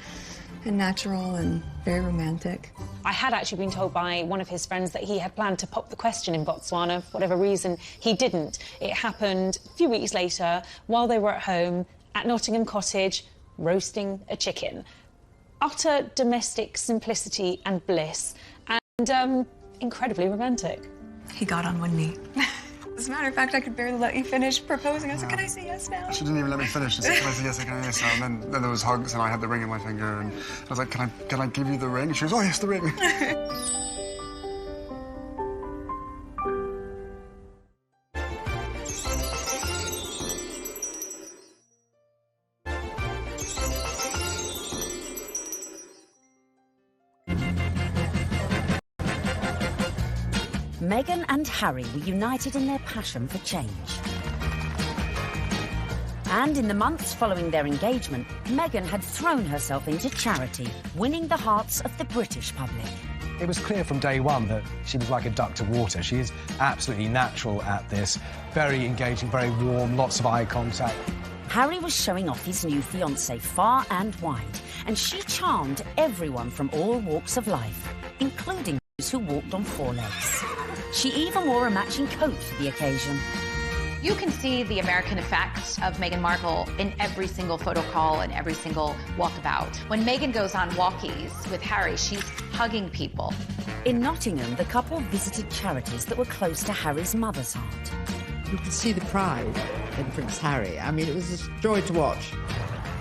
natural and very romantic.
I had actually been told by one of his friends that he had planned to pop the question in Botswana. For whatever reason, he didn't. It happened a few weeks later while they were at home at Nottingham Cottage roasting a chicken. Utter domestic simplicity and bliss, and incredibly romantic.
He got on one knee. As a matter of fact, I could barely let you finish proposing. I was like, can I say yes now?
She didn't even let me finish. She said, can I say yes, can I say yes now? And then there was hugs, and I had the ring in my finger, and I was like, can I give you the ring? She was, oh, yes, the ring.
Meghan and Harry were united in their passion for change. And in the months following their engagement, Meghan had thrown herself into charity, winning the hearts of the British public.
It was clear from day one that she was like a duck to water. She is absolutely natural at this, very engaging, very warm, lots of eye contact.
Harry was showing off his new fiancée far and wide, and she charmed everyone from all walks of life, including those who walked on four legs. She even wore a matching coat for the occasion.
You can see the American effect of Meghan Markle in every single photo call and every single walkabout. When Meghan goes on walkies with Harry, she's hugging people.
In Nottingham, the couple visited charities that were close to Harry's mother's heart.
You could see the pride in Prince Harry. I mean, it was a joy to watch.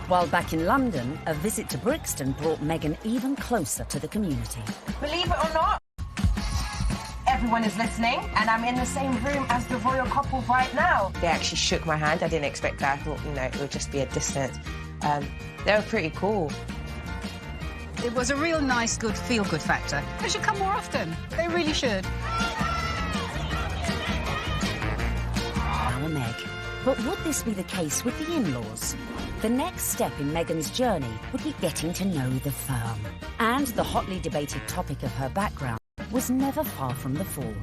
While back in London, a visit to Brixton brought Meghan even closer to the community.
Believe it or not,
everyone is listening, and I'm in the same room as the royal couple right now.
They actually shook my hand. I didn't expect that. I thought, you know, it would just be a distance. They were pretty cool.
It was a real nice, good, feel-good factor. They should come more often. They really should.
Our Meg. But would this be the case with the in-laws? The next step in Meghan's journey would be getting to know the firm. And the hotly debated topic of her background was never far from the fore.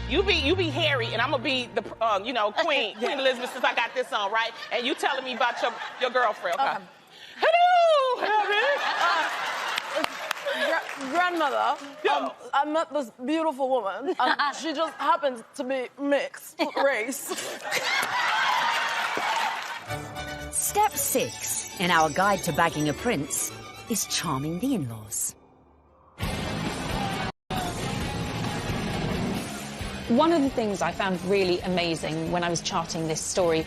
You be Harry, and I'm gonna be the, Queen Elizabeth, since I got this on, right? And you telling me about your girlfriend, okay? Hello, Harry.
Grandmother, I met this beautiful woman, and she just happens to be mixed race.
Step 6 in our guide to bagging a prince is charming the in-laws.
One of the things I found really amazing when I was charting this story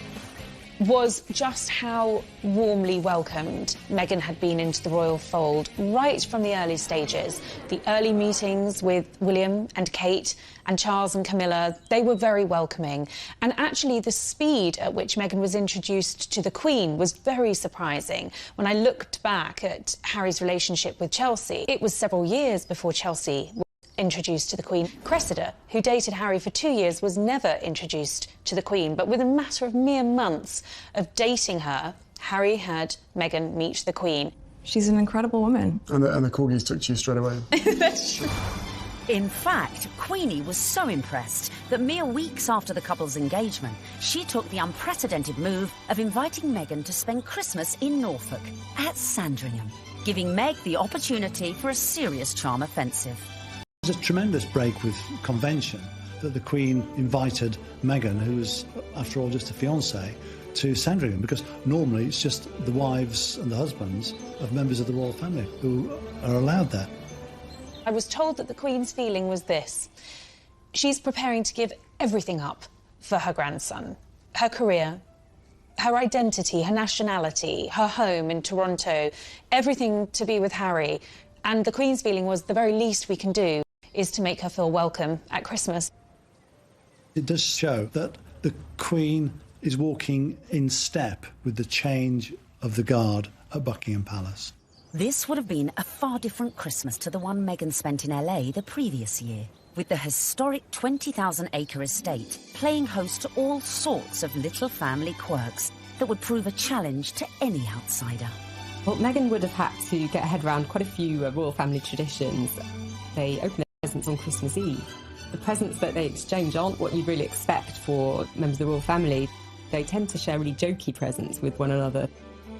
was just how warmly welcomed Meghan had been into the royal fold right from the early stages. The early meetings with William and Kate and Charles and Camilla, they were very welcoming. And actually the speed at which Meghan was introduced to the Queen was very surprising. When I looked back at Harry's relationship with Chelsea, it was several years before Chelsea was introduced to the Queen. Cressida, who dated Harry for 2 years, was never introduced to the Queen, but within a matter of mere months of dating her, Harry had Meghan meet the Queen.
She's an incredible woman.
And the corgis took to you straight away.
That's true. In fact, Queenie was so impressed that mere weeks after the couple's engagement, she took the unprecedented move of inviting Meghan to spend Christmas in Norfolk at Sandringham, giving Meg the opportunity for a serious charm offensive.
It was a tremendous break with convention that the Queen invited Meghan, who was, after all, just a fiancée, to Sandringham, because normally it's just the wives and the husbands of members of the royal family who are allowed there.
I was told that the Queen's feeling was this. She's preparing to give everything up for her grandson. Her career, her identity, her nationality, her home in Toronto, everything to be with Harry. And the Queen's feeling was the very least we can do is to make her feel welcome at Christmas.
It does show that the Queen is walking in step with the change of the guard at Buckingham Palace.
This would have been a far different Christmas to the one Meghan spent in LA the previous year, with the historic 20,000-acre estate playing host to all sorts of little family quirks that would prove a challenge to any outsider.
Well, Meghan would have had to get her head around quite a few royal family traditions. They open their presents on Christmas Eve. The presents that they exchange aren't what you'd really expect for members of the royal family. They tend to share really jokey presents with one another.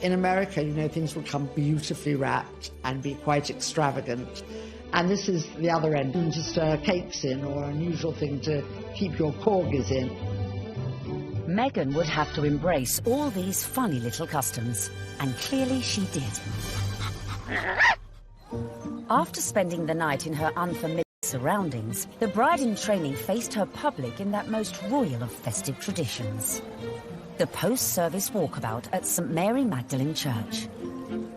In America, you know, things will come beautifully wrapped and be quite extravagant. And this is the other end, just cakes in, or an unusual thing to keep your corgis in.
Meghan would have to embrace all these funny little customs, and clearly she did. After spending the night in her unfamiliar surroundings, the bride-in-training faced her public in that most royal of festive traditions. The post-service walkabout at St Mary Magdalene Church.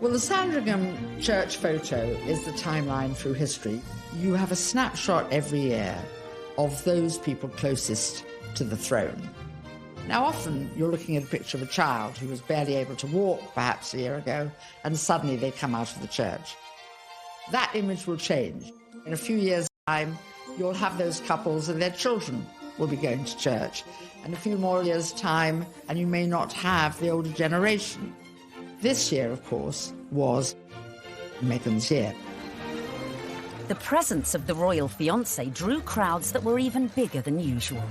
Well, the Sandringham church photo is the timeline through history. You have a snapshot every year of those people closest to the throne. Now, often you're looking at a picture of a child who was barely able to walk perhaps a year ago, and suddenly they come out of the church. That image will change. In a few years' time, you'll have those couples and their children will be going to church. And a few more years' time, and you may not have the older generation. This year, of course, was Meghan's year.
The presence of the royal fiancé drew crowds that were even bigger than usual.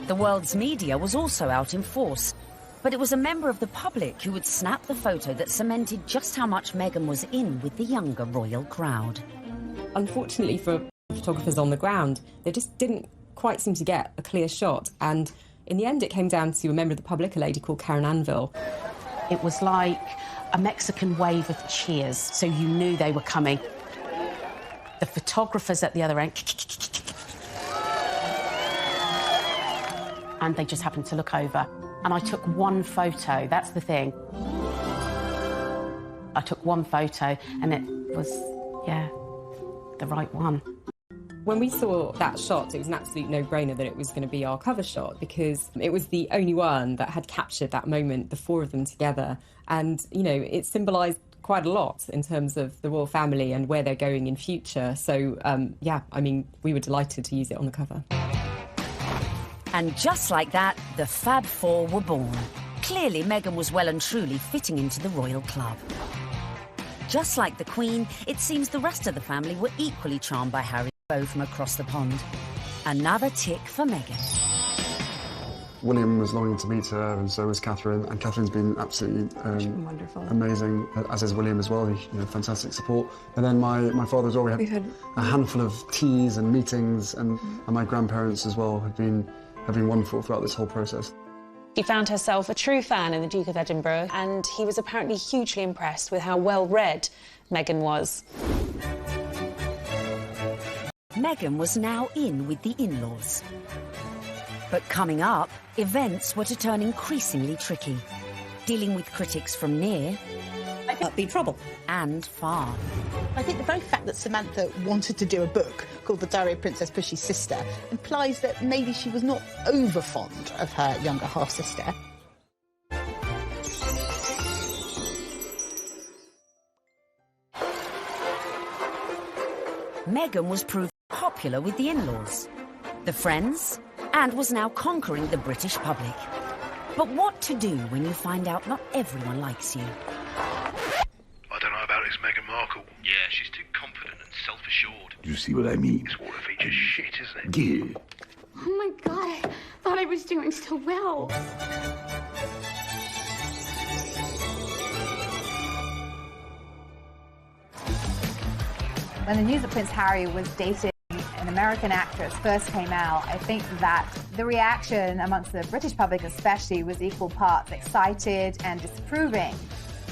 The world's media was also out in force, but it was a member of the public who would snap the photo that cemented just how much Meghan was in with the younger royal crowd.
Unfortunately for photographers on the ground, they just didn't quite seem to get a clear shot, and in the end it came down to a member of the public, a lady called Karen Anvil.
It was like a Mexican wave of cheers, so you knew they were coming. The photographers at the other end, and they just happened to look over. And I took one photo, that's the thing. I took one photo, and it was, yeah, the right one.
When we saw that shot, it was an absolute no-brainer that it was going to be our cover shot because it was the only one that had captured that moment, the four of them together. And, you know, it symbolised quite a lot in terms of the royal family and where they're going in future. So, yeah, I mean, we were delighted to use it on the cover.
And just like that, the Fab Four were born. Clearly, Meghan was well and truly fitting into the royal club. Just like the Queen, it seems the rest of the family were equally charmed by Harry's beau from across the pond. Another tick for Meghan.
William was longing to meet her, and so was Catherine. And Catherine's been absolutely
wonderful,
amazing, as is William as well. You know, fantastic support. And then my father as well. We had a handful of teas and meetings, and my grandparents as well have been wonderful throughout this whole process.
She found herself a true fan in the Duke of Edinburgh, and he was apparently hugely impressed with how well-read Meghan was.
Meghan was now in with the in-laws. But coming up, events were to turn increasingly tricky, dealing with critics from near
be trouble
and far.
I think the very fact that Samantha wanted to do a book called The Diary of Princess Pushy's Sister implies that maybe she was not over fond of her younger half-sister.
Meghan was proved popular with the in-laws, the friends, and was now conquering the British public. But what to do when you find out not everyone likes you?
I don't know about this Meghan Markle. Yeah, she's too confident and self-assured.
You see what I mean?
This water feature's shit, isn't it?
Yeah.
Oh my God, I thought I was doing so well.
When the news that Prince Harry was dating an American actress first came out, I think that the reaction amongst the British public especially was equal parts excited and disapproving,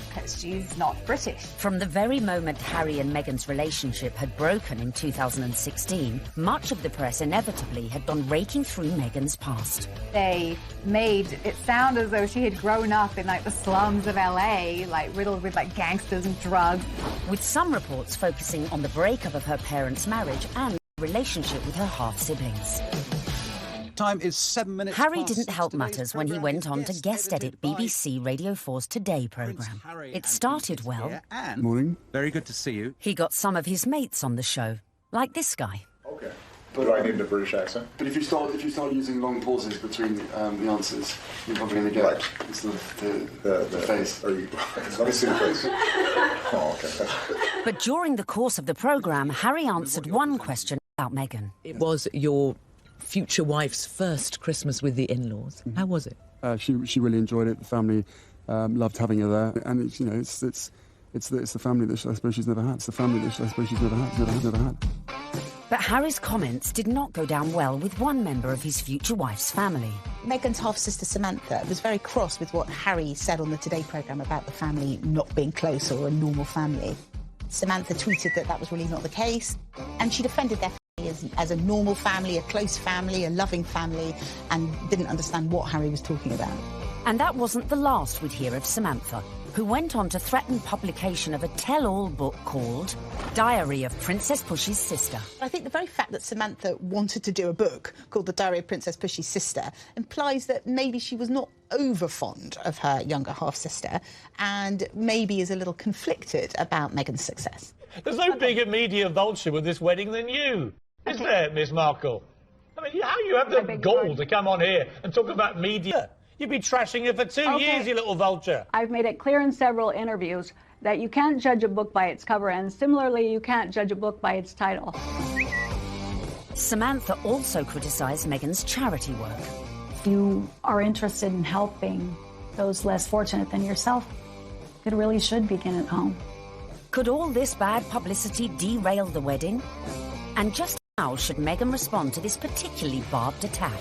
because she's not British.
From the very moment Harry and Meghan's relationship had broken in 2016, much of the press inevitably had gone raking through Meghan's past.
They made it sound as though she had grown up in like the slums of LA, like riddled with like gangsters and drugs.
With some reports focusing on the breakup of her parents' marriage and relationship with her half-siblings.
Time is 7 minutes
Harry
past
didn't help matters when he went on to guest edit BBC Radio 4's Today programme. It started well.
Morning.
Very good to see you.
He got some of his mates on the show, like this guy.
Okay. But do I need a British accent?
But if you start using long pauses between the answers, you're probably going to get it's the face.
Let me see the face. Oh, okay.
But during the course of the programme, Harry answered one question about Meghan.
It was your future wife's first Christmas with the in-laws. How was it?
She really enjoyed it. The family loved having her there, and it's the family that I suppose she's never had. It's the family that I suppose she's never had.
But Harry's comments did not go down well with one member of his future wife's family.
Meghan's half-sister Samantha was very cross with what Harry said on the Today programme about the family not being close or a normal family. Samantha tweeted that was really not the case, and she defended their family as a normal family, a close family, a loving family, and didn't understand what Harry was talking about.
And that wasn't the last we'd hear of Samantha, who went on to threaten publication of a tell-all book called Diary of Princess Pushy's Sister.
I think the very fact that Samantha wanted to do a book called The Diary of Princess Pushy's Sister implies that maybe she was not over fond of her younger half-sister and maybe is a little conflicted about Meghan's success.
There's no bigger media vulture with this wedding than you, is there, Miss Markle? I mean, how you have the gall to come on here and talk about media? You've been trashing it for 2 years, you little vulture.
I've made it clear in several interviews that you can't judge a book by its cover, and similarly, you can't judge a book by its title.
Samantha also criticised Meghan's charity work.
If you are interested in helping those less fortunate than yourself, it really should begin at home.
Could all this bad publicity derail the wedding? And just how should Meghan respond to this particularly barbed attack?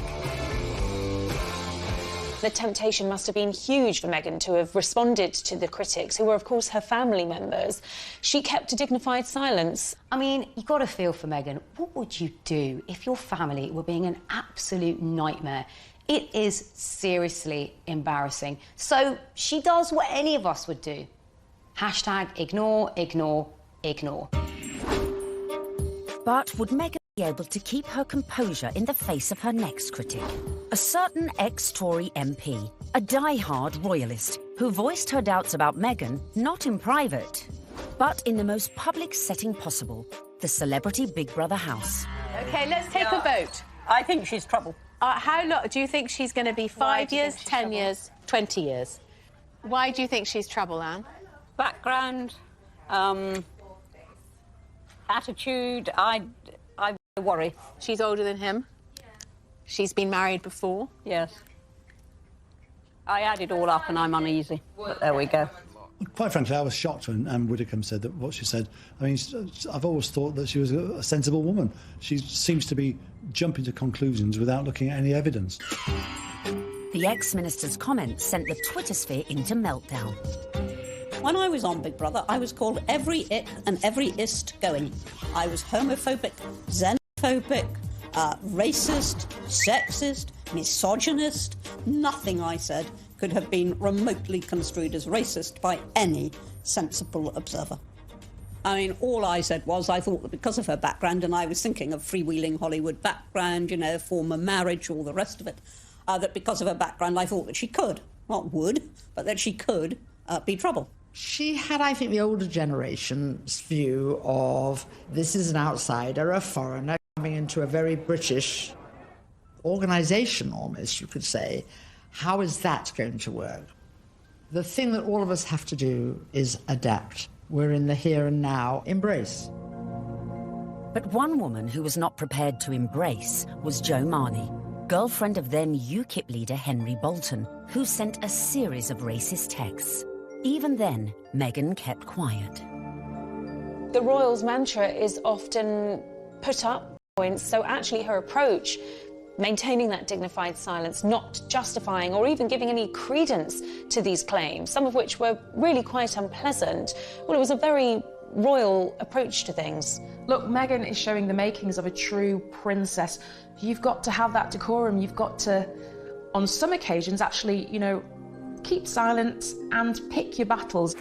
The temptation must have been huge for Meghan to have responded to the critics, who were, of course, her family members. She kept a dignified silence.
I mean, you've got to feel for Meghan. What would you do if your family were being an absolute nightmare? It is seriously embarrassing. So she does what any of us would do. Hashtag ignore, ignore, ignore.
But would Meghan be able to keep her composure in the face of her next critic. A certain ex-Tory MP, a die-hard royalist, who voiced her doubts about Meghan, not in private, but in the most public setting possible, the celebrity Big Brother house.
OK, let's take a vote.
I think she's trouble.
How long do you think she's going to be? 5 years, 10 years, 20 years? Why do you think she's trouble, Anne?
Background, attitude, I worry.
She's older than him. She's been married before.
Yes. I add it all up and I'm uneasy, but there we go.
Quite frankly, I was shocked when Anne Widdecombe said that what she said. I mean, I've always thought that she was a sensible woman. She seems to be jumping to conclusions without looking at any evidence.
The ex-minister's comments sent the Twitter sphere into meltdown.
When I was on Big Brother, I was called every it and every ist going. I was homophobic, xenophobic, racist, sexist, misogynist. Nothing I said could have been remotely construed as racist by any sensible observer. I mean, all I said was I thought that because of her background, and I was thinking of freewheeling Hollywood background, you know, former marriage, all the rest of it, that because of her background, I thought that she could, not would, but that she could be trouble.
She had, I think, the older generation's view of this is an outsider, a foreigner, coming into a very British organisation, almost, you could say. How is that going to work? The thing that all of us have to do is adapt. We're in the here and now. Embrace.
But one woman who was not prepared to embrace was Jo Marnie, girlfriend of then UKIP leader Henry Bolton, who sent a series of racist texts. Even then, Meghan kept quiet.
The royals' mantra is often put up points, so actually her approach, maintaining that dignified silence, not justifying or even giving any credence to these claims, some of which were really quite unpleasant, well, it was a very royal approach to things.
Look, Meghan is showing the makings of a true princess. You've got to have that decorum. You've got to, on some occasions, actually, you know, keep silent and pick your battles.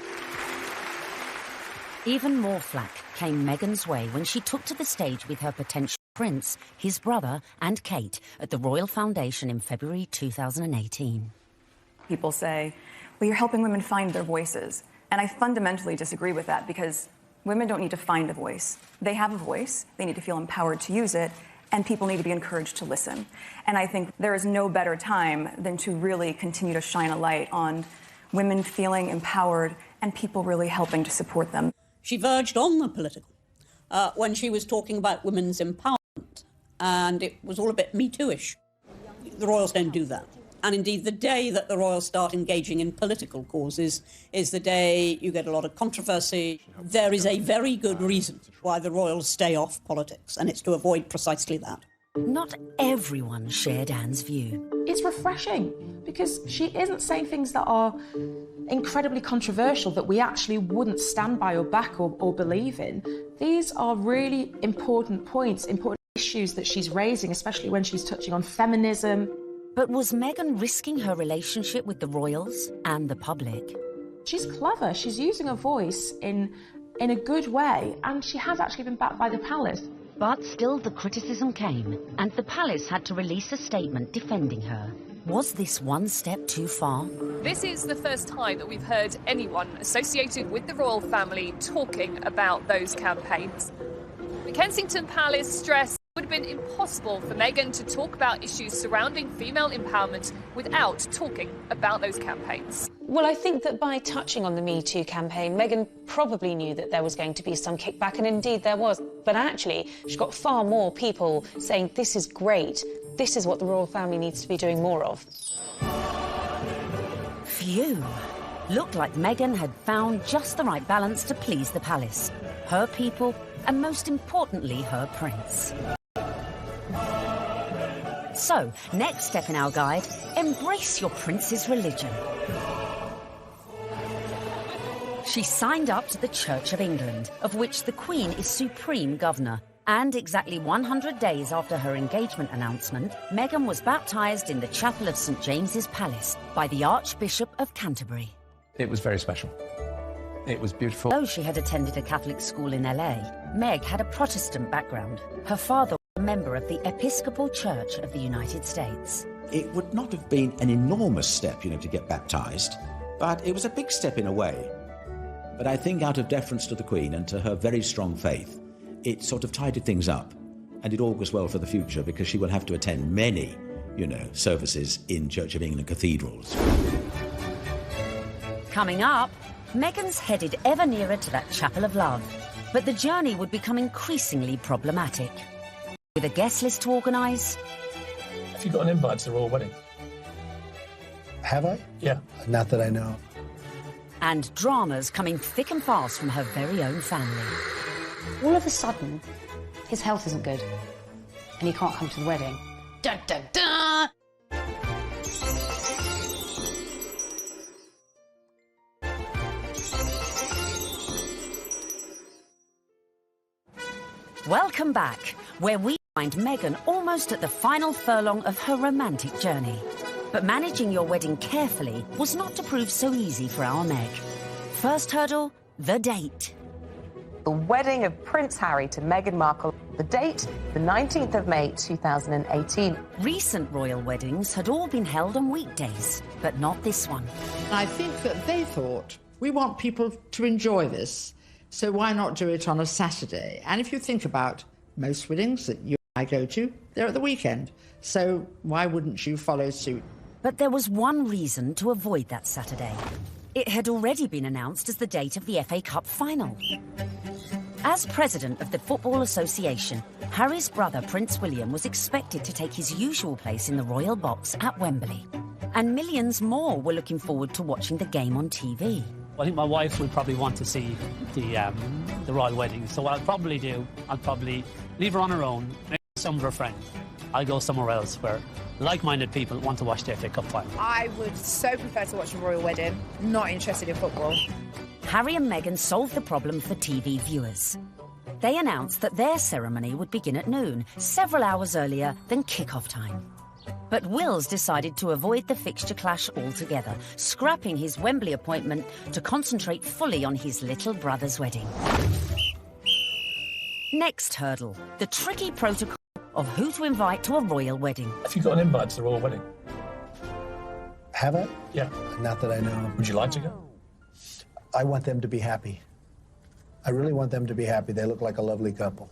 Even more flack came Meghan's way when she took to the stage with her potential prince, his brother and Kate at the Royal Foundation in February 2018.
People say, well, you're helping women find their voices. And I fundamentally disagree with that because women don't need to find a voice. They have a voice. They need to feel empowered to use it. And people need to be encouraged to listen. And I think there is no better time than to really continue to shine a light on women feeling empowered and people really helping to support them.
She verged on the political when she was talking about women's empowerment, and it was all a bit Me Too-ish. The royals don't do that. And indeed, the day that the royals start engaging in political causes is the day you get a lot of controversy. There is a very good reason why the royals stay off politics, and it's to avoid precisely that.
Not everyone shared Anne's view.
It's refreshing because she isn't saying things that are incredibly controversial that we actually wouldn't stand by or back or believe in. These are really important points, important issues that she's raising, especially when she's touching on feminism.
But was Meghan risking her relationship with the royals and the public?
She's clever. She's using her voice in a good way, and she has actually been backed by the palace.
But still the criticism came, and the palace had to release a statement defending her. Was this one step too far?
This is the first time that we've heard anyone associated with the royal family talking about those campaigns. The Kensington Palace stressed it would have been impossible for Meghan to talk about issues surrounding female empowerment without talking about those campaigns.
Well, I think that by touching on the Me Too campaign, Meghan probably knew that there was going to be some kickback, and indeed there was. But actually, she got far more people saying, this is great, this is what the royal family needs to be doing more of.
Phew. Looked like Meghan had found just the right balance to please the palace, her people, and most importantly, her prince. So, next step in our guide, embrace your prince's religion. She signed up to the Church of England, of which the Queen is supreme governor. And exactly 100 days after her engagement announcement, Meghan was baptised in the chapel of St James's Palace by the Archbishop of Canterbury.
It was very special. It was beautiful.
Though she had attended a Catholic school in LA, Meg had a Protestant background. Her father member of the Episcopal Church of the United States.
It would not have been an enormous step, to get baptised, but it was a big step in a way. But I think out of deference to the Queen and to her very strong faith, it sort of tidied things up, and it augurs well for the future because she will have to attend many, services in Church of England cathedrals.
Coming up, Meghan's headed ever nearer to that chapel of love, but the journey would become increasingly problematic. With a guest list to organise...
Have you got an invite to the royal wedding?
Have I?
Yeah.
Not that I know.
And dramas coming thick and fast from her very own family.
All of a sudden, his health isn't good, and he can't come to the wedding. Dun, dun, dun!
Welcome back, where we find Meghan almost at the final furlong of her romantic journey. But managing your wedding carefully was not to prove so easy for our Meg. First hurdle, the date.
The wedding of Prince Harry to Meghan Markle. The date, the 19th of May, 2018.
Recent royal weddings had all been held on weekdays, but not this one.
I think that they thought, we want people to enjoy this, so why not do it on a Saturday? And if you think about most weddings that you and I go to, they're at the weekend. So why wouldn't you follow suit?
But there was one reason to avoid that Saturday. It had already been announced as the date of the FA Cup final. As president of the Football Association, Harry's brother Prince William was expected to take his usual place in the royal box at Wembley. And millions more were looking forward to watching the game on TV.
I think my wife would probably want to see the royal wedding. So what I'll probably do, I'll probably leave her on her own, maybe some of her friends. I'll go somewhere else where like-minded people want to watch the FA Cup final.
I would so prefer to watch a royal wedding, not interested in football.
Harry and Meghan solved the problem for TV viewers. They announced that their ceremony would begin at noon, several hours earlier than kick-off time. But Wills decided to avoid the fixture clash altogether, scrapping his Wembley appointment to concentrate fully on his little brother's wedding. Next hurdle, the tricky protocol of who to invite to a royal wedding.
Have you got an invite to the royal wedding?
Have I?
Yeah.
Not that I know.
Would you like to go?
I want them to be happy. I really want them to be happy. They look like a lovely couple.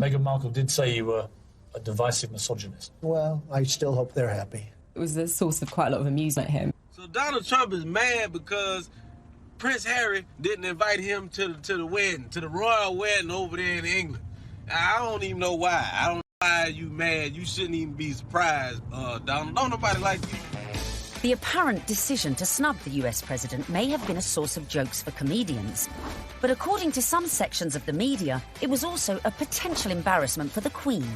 Meghan Markle did say you were a divisive misogynist.
Well, I still hope they're happy.
It was a source of quite a lot of amusement, him.
So Donald Trump is mad because Prince Harry didn't invite him to the wedding, to the royal wedding over there in England. I don't even know why. I don't know why you mad. You shouldn't even be surprised, Donald. Don't nobody like you.
The apparent decision to snub the US president may have been a source of jokes for comedians. But according to some sections of the media, it was also a potential embarrassment for the Queen.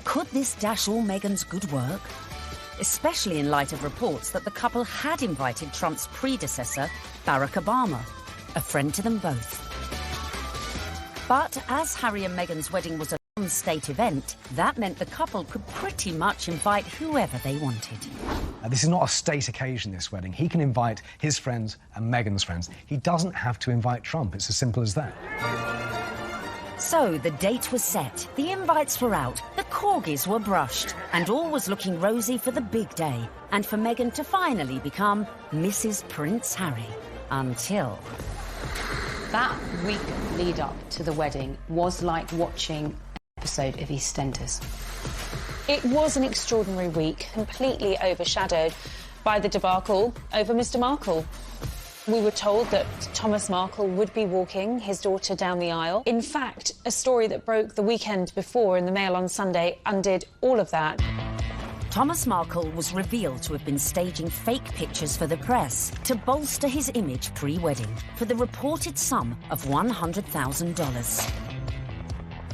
Could this dash all Meghan's good work? Especially in light of reports that the couple had invited Trump's predecessor, Barack Obama, a friend to them both. But as Harry and Meghan's wedding was a non-state event, that meant the couple could pretty much invite whoever they wanted.
This is not a state occasion, this wedding. He can invite his friends and Meghan's friends. He doesn't have to invite Trump. It's as simple as that.
So the date was set, the invites were out, the corgis were brushed, and all was looking rosy for the big day, and for Meghan to finally become Mrs. Prince Harry. Until...
That week lead up to the wedding was like watching an episode of EastEnders.
It was an extraordinary week, completely overshadowed by the debacle over Mr. Markle. We were told that Thomas Markle would be walking his daughter down the aisle. In fact, a story that broke the weekend before in the Mail on Sunday undid all of that.
Thomas Markle was revealed to have been staging fake pictures for the press to bolster his image pre-wedding for the reported sum of $100,000.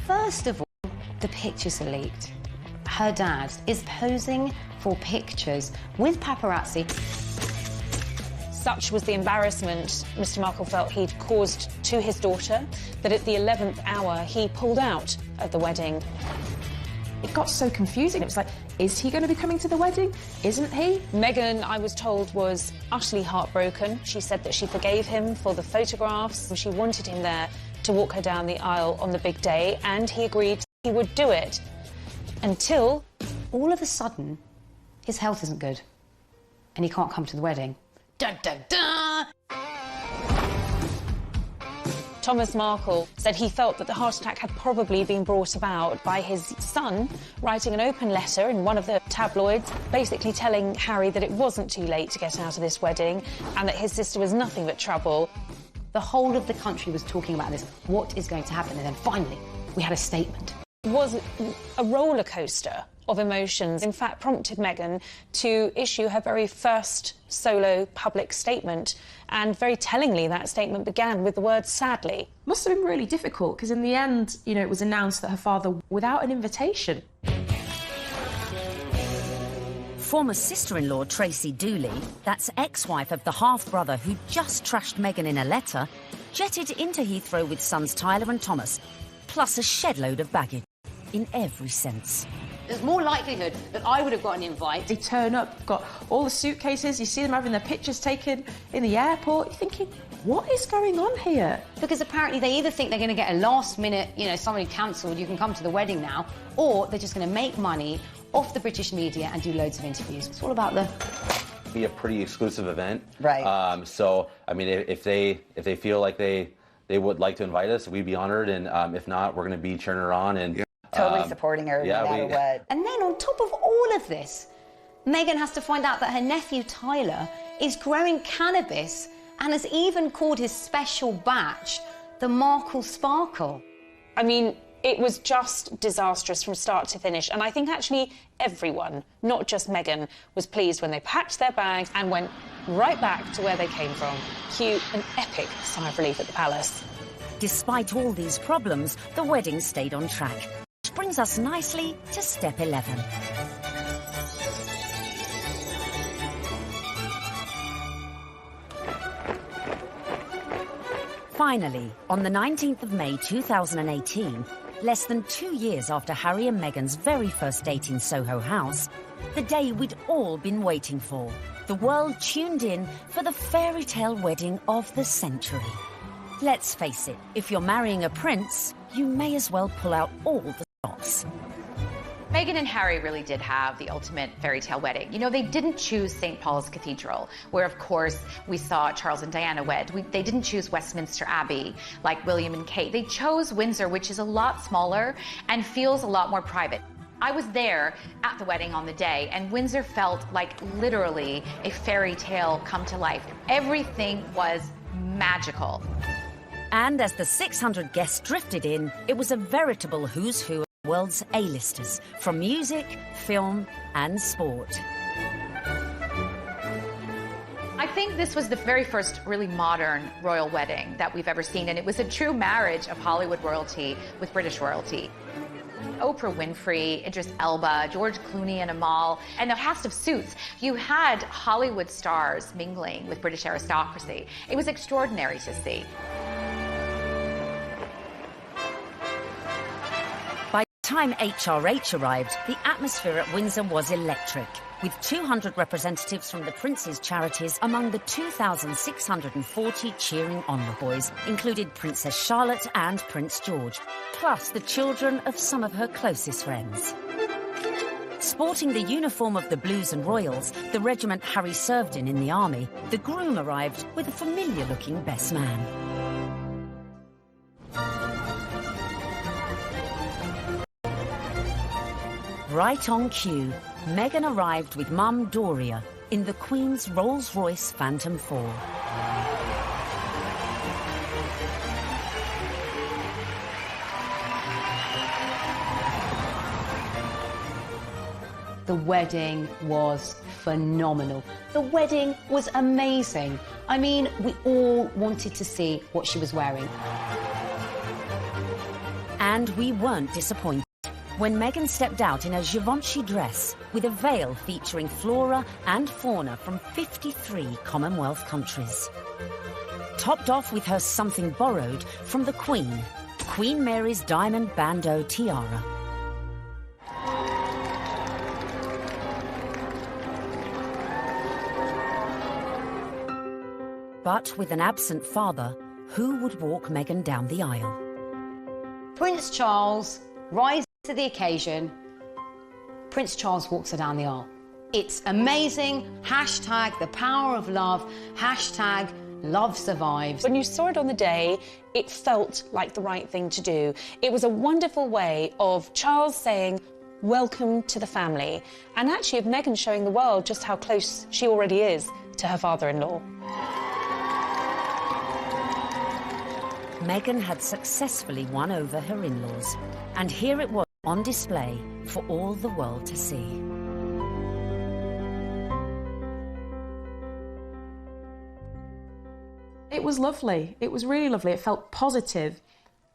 First of all, the pictures are leaked. Her dad is posing for pictures with paparazzi.
Such was the embarrassment Mr. Markle felt he'd caused to his daughter that at the 11th hour he pulled out of the wedding.
It got so confusing. It was like, is he going to be coming to the wedding? Isn't he?
Meghan, I was told, was utterly heartbroken. She said that she forgave him for the photographs. She wanted him there to walk her down the aisle on the big day, and he agreed he would do it. Until,
all of a sudden, his health isn't good. And he can't come to the wedding. Dun, dun, dun!
Thomas Markle said he felt that the heart attack had probably been brought about by his son writing an open letter in one of the tabloids, basically telling Harry that it wasn't too late to get out of this wedding and that his sister was nothing but trouble.
The whole of the country was talking about this. What is going to happen? And then finally, we had a statement.
It was a roller coaster of emotions, in fact, prompted Meghan to issue her very first solo public statement. And very tellingly, that statement began with the word "sadly."
Must have been really difficult, because in the end, you know, it was announced that her father, without an invitation.
Former sister-in-law Tracy Dooley, that's ex-wife of the half-brother who just trashed Meghan in a letter, jetted into Heathrow with sons Tyler and Thomas, plus a shed-load of baggage, in every sense.
There's more likelihood that I would have got an invite.
They turn up, got all the suitcases, you see them having their pictures taken in the airport. You're thinking, what is going on here?
Because apparently they either think they're going to get a last-minute, you know, somebody cancelled, you can come to the wedding now, or they're just going to make money off the British media and do loads of interviews. It's all about the...
Be a pretty exclusive event.
Right.
So, I mean, if they feel like they would like to invite us, we'd be honored, and if not, we're going to be cheering her on and...
Totally supporting her no matter what.
And then on top of all of this, Meghan has to find out that her nephew Tyler is growing cannabis and has even called his special batch the Markle Sparkle.
I mean, it was just disastrous from start to finish. And I think actually everyone, not just Meghan, was pleased when they packed their bags and went right back to where they came from. Cue an epic sigh of relief at the palace.
Despite all these problems, the wedding stayed on track. Which brings us nicely to step 11. Finally, on the 19th of May 2018, less than 2 years after Harry and Meghan's very first date in Soho House, the day we'd all been waiting for. The world tuned in for the fairy tale wedding of the century. Let's face it, if you're marrying a prince, you may as well pull out all the stops.
Meghan and Harry really did have the ultimate fairy tale wedding. You know, they didn't choose St. Paul's Cathedral, where, of course, we saw Charles and Diana wed. They didn't choose Westminster Abbey, like William and Kate. They chose Windsor, which is a lot smaller and feels a lot more private. I was there at the wedding on the day, and Windsor felt like literally a fairy tale come to life. Everything was magical.
And as the 600 guests drifted in, it was a veritable who's who of the world's A-listers, from music, film, and sport.
I think this was the very first really modern royal wedding that we've ever seen, and it was a true marriage of Hollywood royalty with British royalty. Oprah Winfrey, Idris Elba, George Clooney and Amal, and a cast of Suits. You had Hollywood stars mingling with British aristocracy. It was extraordinary to see.
By the time HRH arrived, the atmosphere at Windsor was electric, with 200 representatives from the Prince's charities among the 2,640 cheering envoys, included Princess Charlotte and Prince George, plus the children of some of her closest friends. Sporting the uniform of the Blues and Royals, the regiment Harry served in the army, the groom arrived with a familiar-looking best man. Right on cue, Meghan arrived with Mum Doria in the Queen's Rolls-Royce Phantom 4.
The wedding was phenomenal. The wedding was amazing. I mean, we all wanted to see what she was wearing.
And we weren't disappointed when Meghan stepped out in a Givenchy dress with a veil featuring flora and fauna from 53 Commonwealth countries. Topped off with her something borrowed from the Queen, Queen Mary's diamond bandeau tiara. But with an absent father, who would walk Meghan down the aisle?
Prince Charles, rising to the occasion, Prince Charles walks her down the aisle. It's amazing. Hashtag the power of love. Hashtag love survives.
When you saw it on the day, it felt like the right thing to do. It was a wonderful way of Charles saying, welcome to the family, and actually of Meghan showing the world just how close she already is to her father-in-law.
Meghan had successfully won over her in-laws, and here it was on display for all the world to see.
It was lovely. It was really lovely. It felt positive,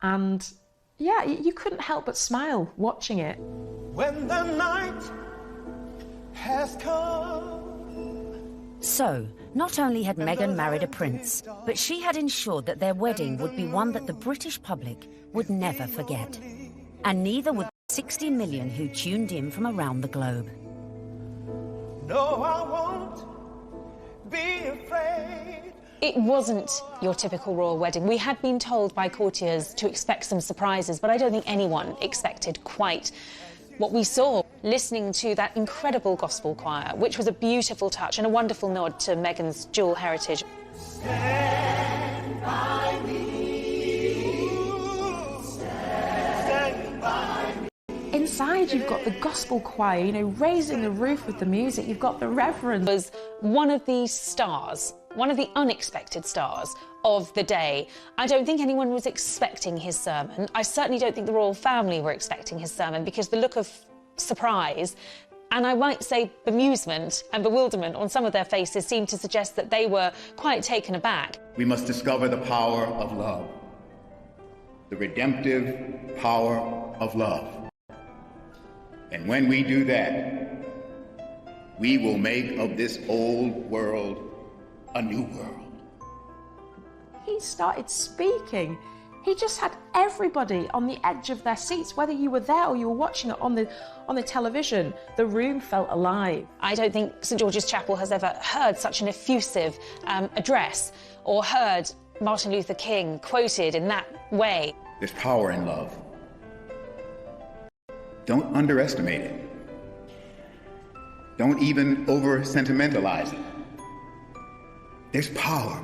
and yeah, you couldn't help but smile watching it.
When the night has come.
So, not only had Meghan married a prince, but she had ensured that their wedding would be one that the British public would never forget. And neither would the 60 million who tuned in from around the globe.
No, I won't be afraid.
It wasn't your typical royal wedding. We had been told by courtiers to expect some surprises, but I don't think anyone expected quite what we saw, listening to that incredible gospel choir, which was a beautiful touch and a wonderful nod to Meghan's dual heritage.
Stand by me. Stand by me.
Inside, you've got the gospel choir, you know, raising the roof with the music. You've got the reverend.
Was one of the stars, one of the unexpected stars of the day. I don't think anyone was expecting his sermon. I certainly don't think the royal family were expecting his sermon, because the look of surprise, and I might say bemusement and bewilderment on some of their faces seemed to suggest that they were quite taken aback.
We must discover the power of love, the redemptive power of love. And when we do that, we will make of this old world a new world.
He started speaking. He just had everybody on the edge of their seats, whether you were there or you were watching it on the television. The room felt alive.
I don't think St George's Chapel has ever heard such an effusive address, or heard Martin Luther King quoted in that way.
There's power in love. Don't underestimate it. Don't even over-sentimentalize it. There's power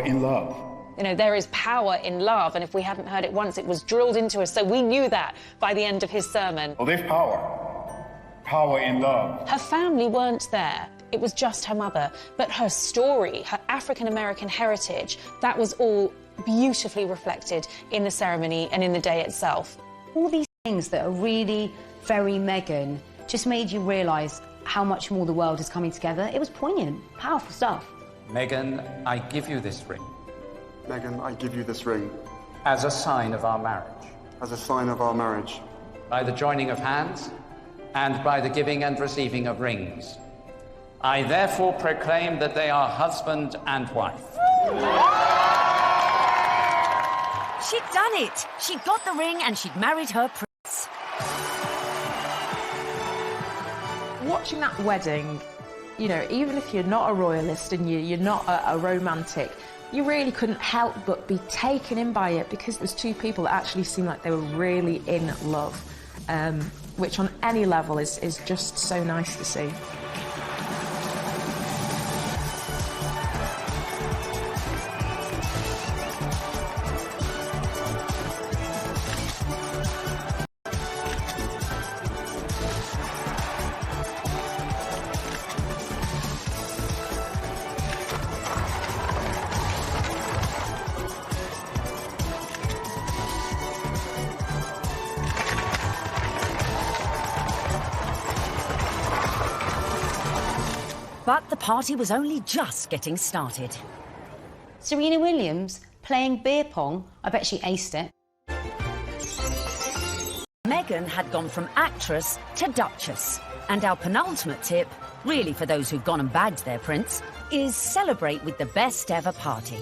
in love.
You know, there is power in love, and if we hadn't heard it once, it was drilled into us, so we knew that by the end of his sermon.
Well, there's power in love.
Her family weren't there. It was just her mother. But her story, her African-American heritage, that was all beautifully reflected in the ceremony and in the day itself.
All these things that are really very Meghan just made you realise how much more the world is coming together. It was poignant, powerful stuff.
Meghan, I give you this ring.
Meghan, I give you this ring.
As a sign of our marriage.
As a sign of our marriage.
By the joining of hands, and by the giving and receiving of rings. I therefore proclaim that they are husband and wife.
She'd done it! She'd got the ring and she'd married her prince.
Watching that wedding, you know, even if you're not a royalist and you're not a romantic, you really couldn't help but be taken in by it, because it was two people that actually seemed like they were really in love, which on any level is just so nice to see.
But the party was only just getting started.
Serena Williams playing beer pong. I bet she aced it.
Meghan had gone from actress to duchess. And our penultimate tip, really for those who've gone and bagged their prince, is celebrate with the best ever party.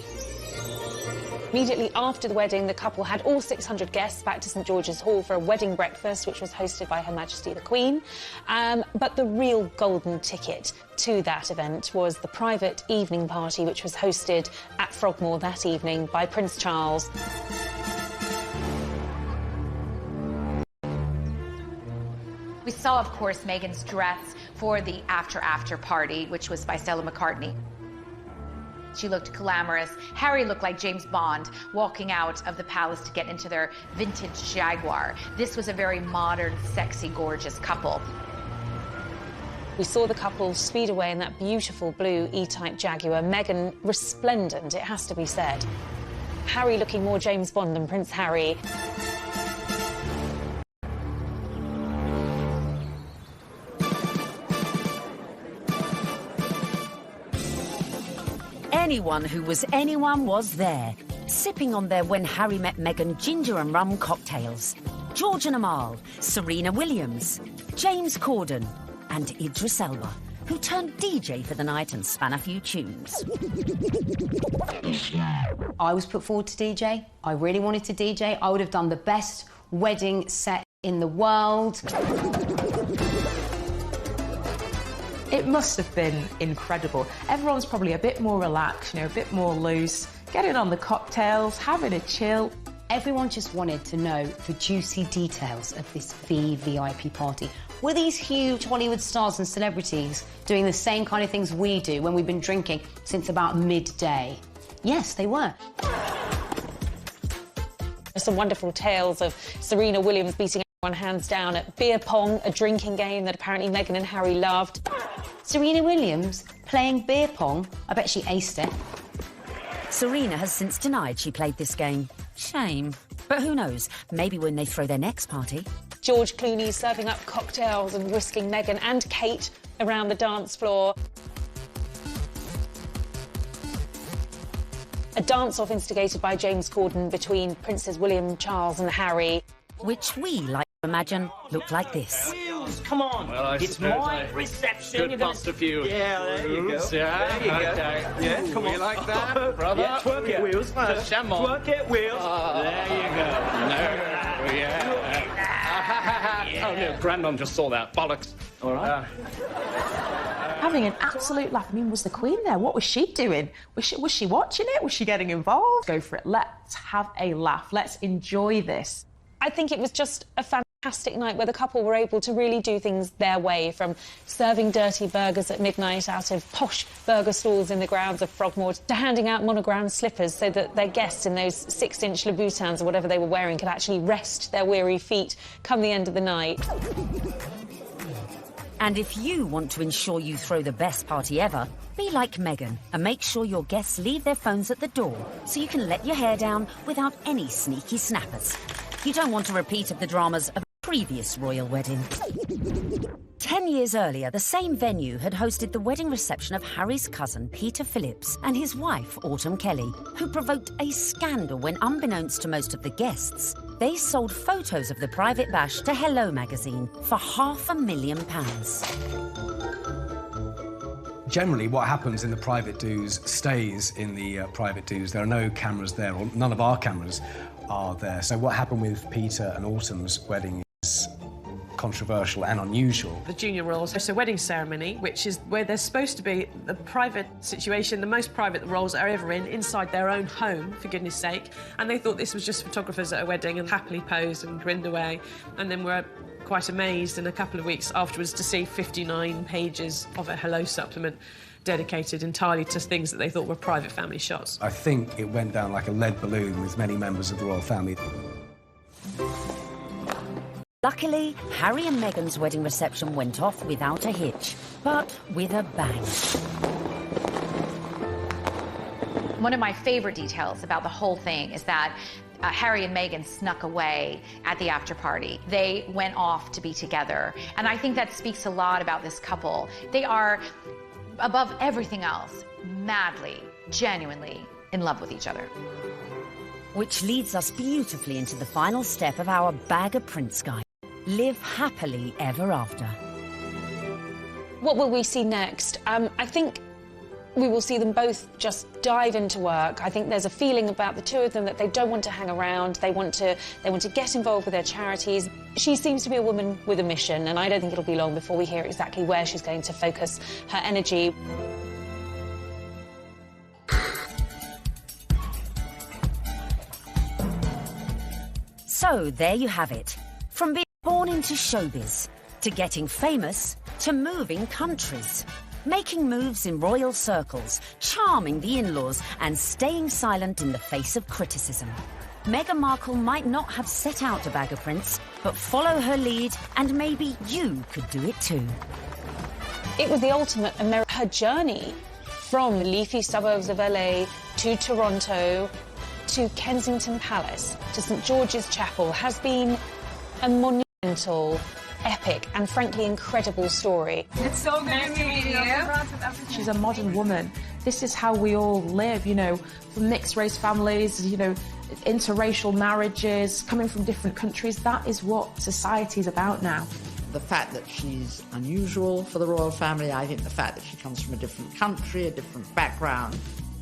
Immediately after the wedding, the couple had all 600 guests back to St George's Hall for a wedding breakfast, which was hosted by Her Majesty the Queen. But the real golden ticket to that event was the private evening party, which was hosted at Frogmore that evening by Prince Charles.
We saw, of course, Meghan's dress for the after party, which was by Stella McCartney. She looked glamorous. Harry looked like James Bond walking out of the palace to get into their vintage Jaguar. This was a very modern, sexy, gorgeous couple.
We saw the couple speed away in that beautiful blue E-Type Jaguar. Meghan resplendent, it has to be said. Harry looking more James Bond than Prince Harry.
Anyone who was anyone was there, sipping on their When Harry Met Meghan ginger and rum cocktails. George and Amal, Serena Williams, James Corden, and Idris Elba, who turned DJ for the night and span a few tunes.
I was put forward to DJ. I really wanted to DJ. I would have done the best wedding set in the world.
It must have been incredible. Everyone's probably a bit more relaxed, you know, a bit more loose, getting on the cocktails, having a chill.
Everyone just wanted to know the juicy details of this VVIP party. Were these huge Hollywood stars and celebrities doing the same kind of things we do when we've been drinking since about midday? Yes, they were.
Some wonderful tales of Serena Williams beating everyone hands down at beer pong, a drinking game that apparently Meghan and Harry loved.
Serena Williams playing beer pong? I bet she aced it.
Serena has since denied she played this game. Shame. But who knows, maybe when they throw their next party.
George Clooney serving up cocktails and whisking Meghan and Kate around the dance floor. A dance-off instigated by James Corden between Princes William, Charles and Harry.
Which we like to imagine looked like this.
Come on,
well,
it's my reception.
Good bust a few.
Yeah, there you go.
Yeah,
there you go.
Okay.
Yeah, come on.
You like that, brother?
Yeah, twerk it, Wheels.
Come on.
Twerk it, Wheels.
There you go. No, yeah. Oh, no, Grandon just saw that. Bollocks.
All right.
Having an absolute laugh. I mean, was the Queen there? What was she doing? Was she watching it? Was she getting involved? Go for it. Let's have a laugh. Let's enjoy this.
I think it was just a fantastic night where the couple were able to really do things their way, from serving dirty burgers at midnight out of posh burger stalls in the grounds of Frogmore to handing out monogrammed slippers so that their guests in those 6-inch Louboutins or whatever they were wearing could actually rest their weary feet come the end of the night.
And if you want to ensure you throw the best party ever, be like Meghan and make sure your guests leave their phones at the door so you can let your hair down without any sneaky snappers. You don't want a repeat of the dramas of a previous royal wedding. 10 years earlier, the same venue had hosted the wedding reception of Harry's cousin, Peter Phillips, and his wife, Autumn Kelly, who provoked a scandal when, unbeknownst to most of the guests, they sold photos of the private bash to Hello magazine for £500,000.
Generally, what happens in the private do's stays in the private do's. There are no cameras there, or none of our cameras are there. So what happened with Peter and Autumn's wedding is controversial and unusual.
The junior royals host a wedding ceremony, which is where there's supposed to be the private situation, the most private the royals are ever in, inside their own home, for goodness sake. And they thought this was just photographers at a wedding and happily posed and grinned away. And then were quite amazed in a couple of weeks afterwards to see 59 pages of a Hello supplement dedicated entirely to things that they thought were private family shots.
I think it went down like a lead balloon with many members of the royal family.
Luckily, Harry and Meghan's wedding reception went off without a hitch, but with a bang.
One of my favourite details about the whole thing is that Harry and Meghan snuck away at the after party. They went off to be together. And I think that speaks a lot about this couple. They are, above everything else, madly, genuinely in love with each other.
Which leads us beautifully into the final step of our Bag of Prince guide. Live happily ever after.
What will we see next? I think we will see them both just dive into work. I think there's a feeling about the two of them that they don't want to hang around. They want to get involved with their charities. She seems to be a woman with a mission, and I don't think it'll be long before we hear exactly where she's going to focus her energy.
So there you have it. From being born into showbiz to getting famous, to moving countries. Making moves in royal circles, charming the in-laws, and staying silent in the face of criticism. Meghan Markle might not have set out to bag a prince, but follow her lead, and maybe you could do it too.
It was the ultimate her journey from the leafy suburbs of LA to Toronto to Kensington Palace to St George's Chapel has been a monumental, epic and frankly incredible story.
It's so nice to meet you.
She's a modern woman. This is how we all live, you know, from mixed race families, you know, interracial marriages, coming from different countries. That is what society is about now.
The fact that she's unusual for the royal family, I think the fact that she comes from a different country, a different background,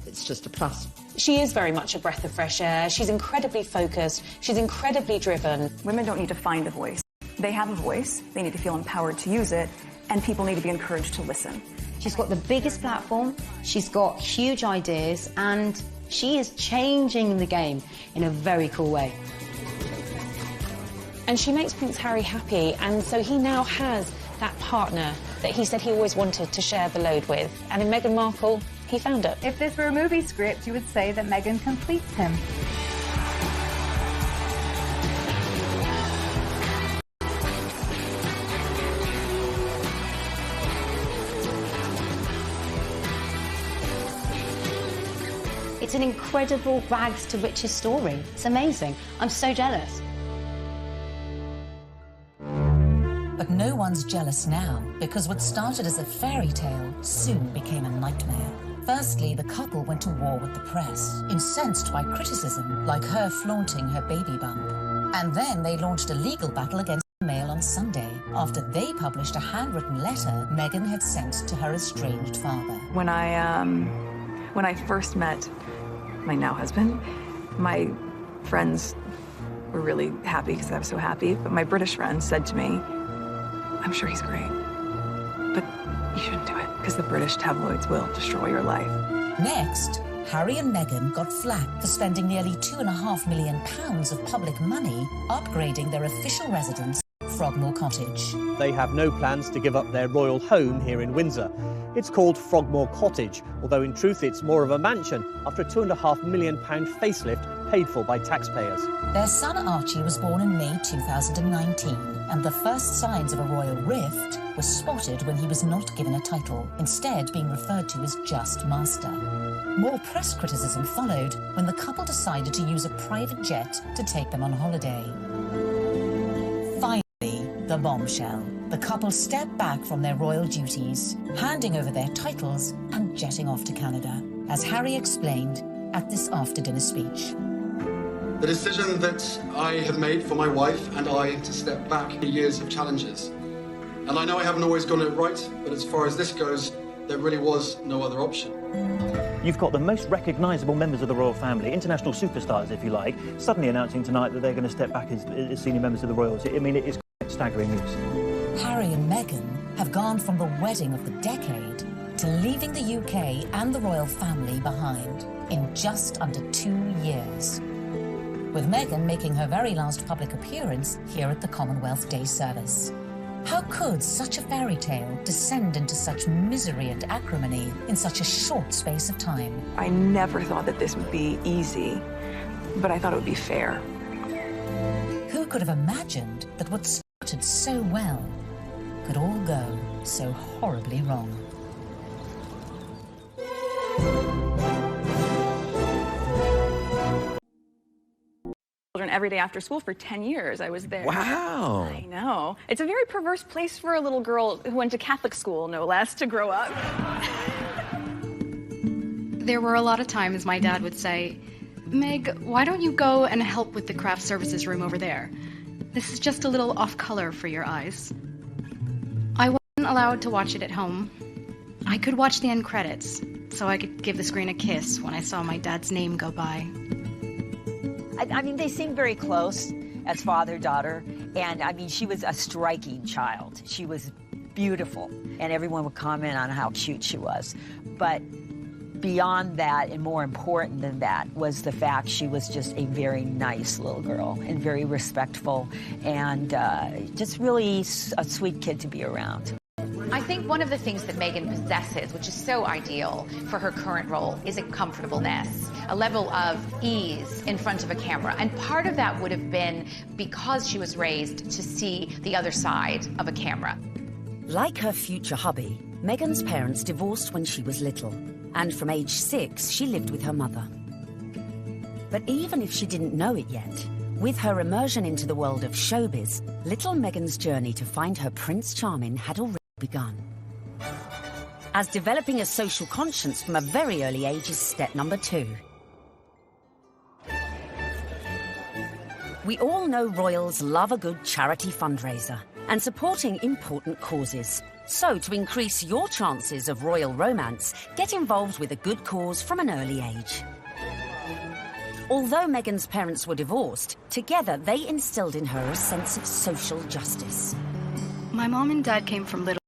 it's just a plus.
She is very much a breath of fresh air. She's incredibly focused. She's incredibly driven.
Women don't need to find a voice. They have a voice. They need to feel empowered to use it, and people need to be encouraged to listen.
She's got the biggest platform, she's got huge ideas, and she is changing the game in a very cool way.
And she makes Prince Harry happy, and so he now has that partner that he said he always wanted to share the load with. And in Meghan Markle, he found it.
If this were a movie script, you would say that Meghan completes him.
It's an incredible rags to riches story. It's amazing. I'm so jealous.
But no one's jealous now, because what started as a fairy tale soon became a nightmare. Firstly, the couple went to war with the press, incensed by criticism, like her flaunting her baby bump. And then they launched a legal battle against the Mail on Sunday, after they published a handwritten letter Meghan had sent to her estranged father.
When I first met my now husband, my friends were really happy because I was so happy, but my British friends said to me, I'm sure he's great, but you shouldn't do it because the British tabloids will destroy your life.
Next, Harry and Meghan got flack for spending nearly £2.5 million of public money upgrading their official residence, Frogmore Cottage.
They have no plans to give up their royal home here in Windsor. It's called Frogmore Cottage, although in truth it's more of a mansion after a £2.5 million facelift paid for by taxpayers.
Their son Archie was born in May 2019, and the first signs of a royal rift were spotted when he was not given a title, instead being referred to as just Master. More press criticism followed when the couple decided to use a private jet to take them on holiday. Finally, the bombshell. The couple stepped back from their royal duties, handing over their titles and jetting off to Canada, as Harry explained at this after-dinner speech.
The decision that I have made for my wife and I to step back in years of challenges. And I know I haven't always got it right, but as far as this goes, there really was no other option.
You've got the most recognisable members of the royal family, international superstars, if you like, suddenly announcing tonight that they're going to step back as senior members of the royals. I mean, it is quite staggering news.
Harry and Meghan have gone from the wedding of the decade to leaving the UK and the royal family behind in just under 2 years, with Meghan making her very last public appearance here at the Commonwealth Day service. How could such a fairy tale descend into such misery and acrimony in such a short space of time?
I never thought that this would be easy, but I thought it would be fair.
Who could have imagined that what started so well could all go so horribly wrong?
Every day after school for 10 years I was there.
Wow.
I know. It's a very perverse place for a little girl who went to Catholic school, no less, to grow up.
There were a lot of times my dad would say, Meg, why don't you go and help with the craft services room over there? This is just a little off color for your eyes. I wasn't allowed to watch it at home. I could watch the end credits, so I could give the screen a kiss when I saw my dad's name go by.
I mean, they seem very close as father-daughter, and I mean, she was a striking child. She was beautiful, and everyone would comment on how cute she was. But beyond that, and more important than that, was the fact she was just a very nice little girl and very respectful and just really a sweet kid to be around.
I think one of the things that Meghan possesses, which is so ideal for her current role, is a comfortableness, a level of ease in front of a camera. And part of that would have been because she was raised to see the other side of a camera.
Like her future hubby, Meghan's parents divorced when she was little, and from age 6, she lived with her mother. But even if she didn't know it yet, with her immersion into the world of showbiz, little Meghan's journey to find her Prince Charming had already begun. As developing a social conscience from a very early age is step number 2. We all know royals love a good charity fundraiser and supporting important causes. So, to increase your chances of royal romance, get involved with a good cause from an early age. Although Meghan's parents were divorced, together they instilled in her a sense of social justice.
My mom and dad came from Little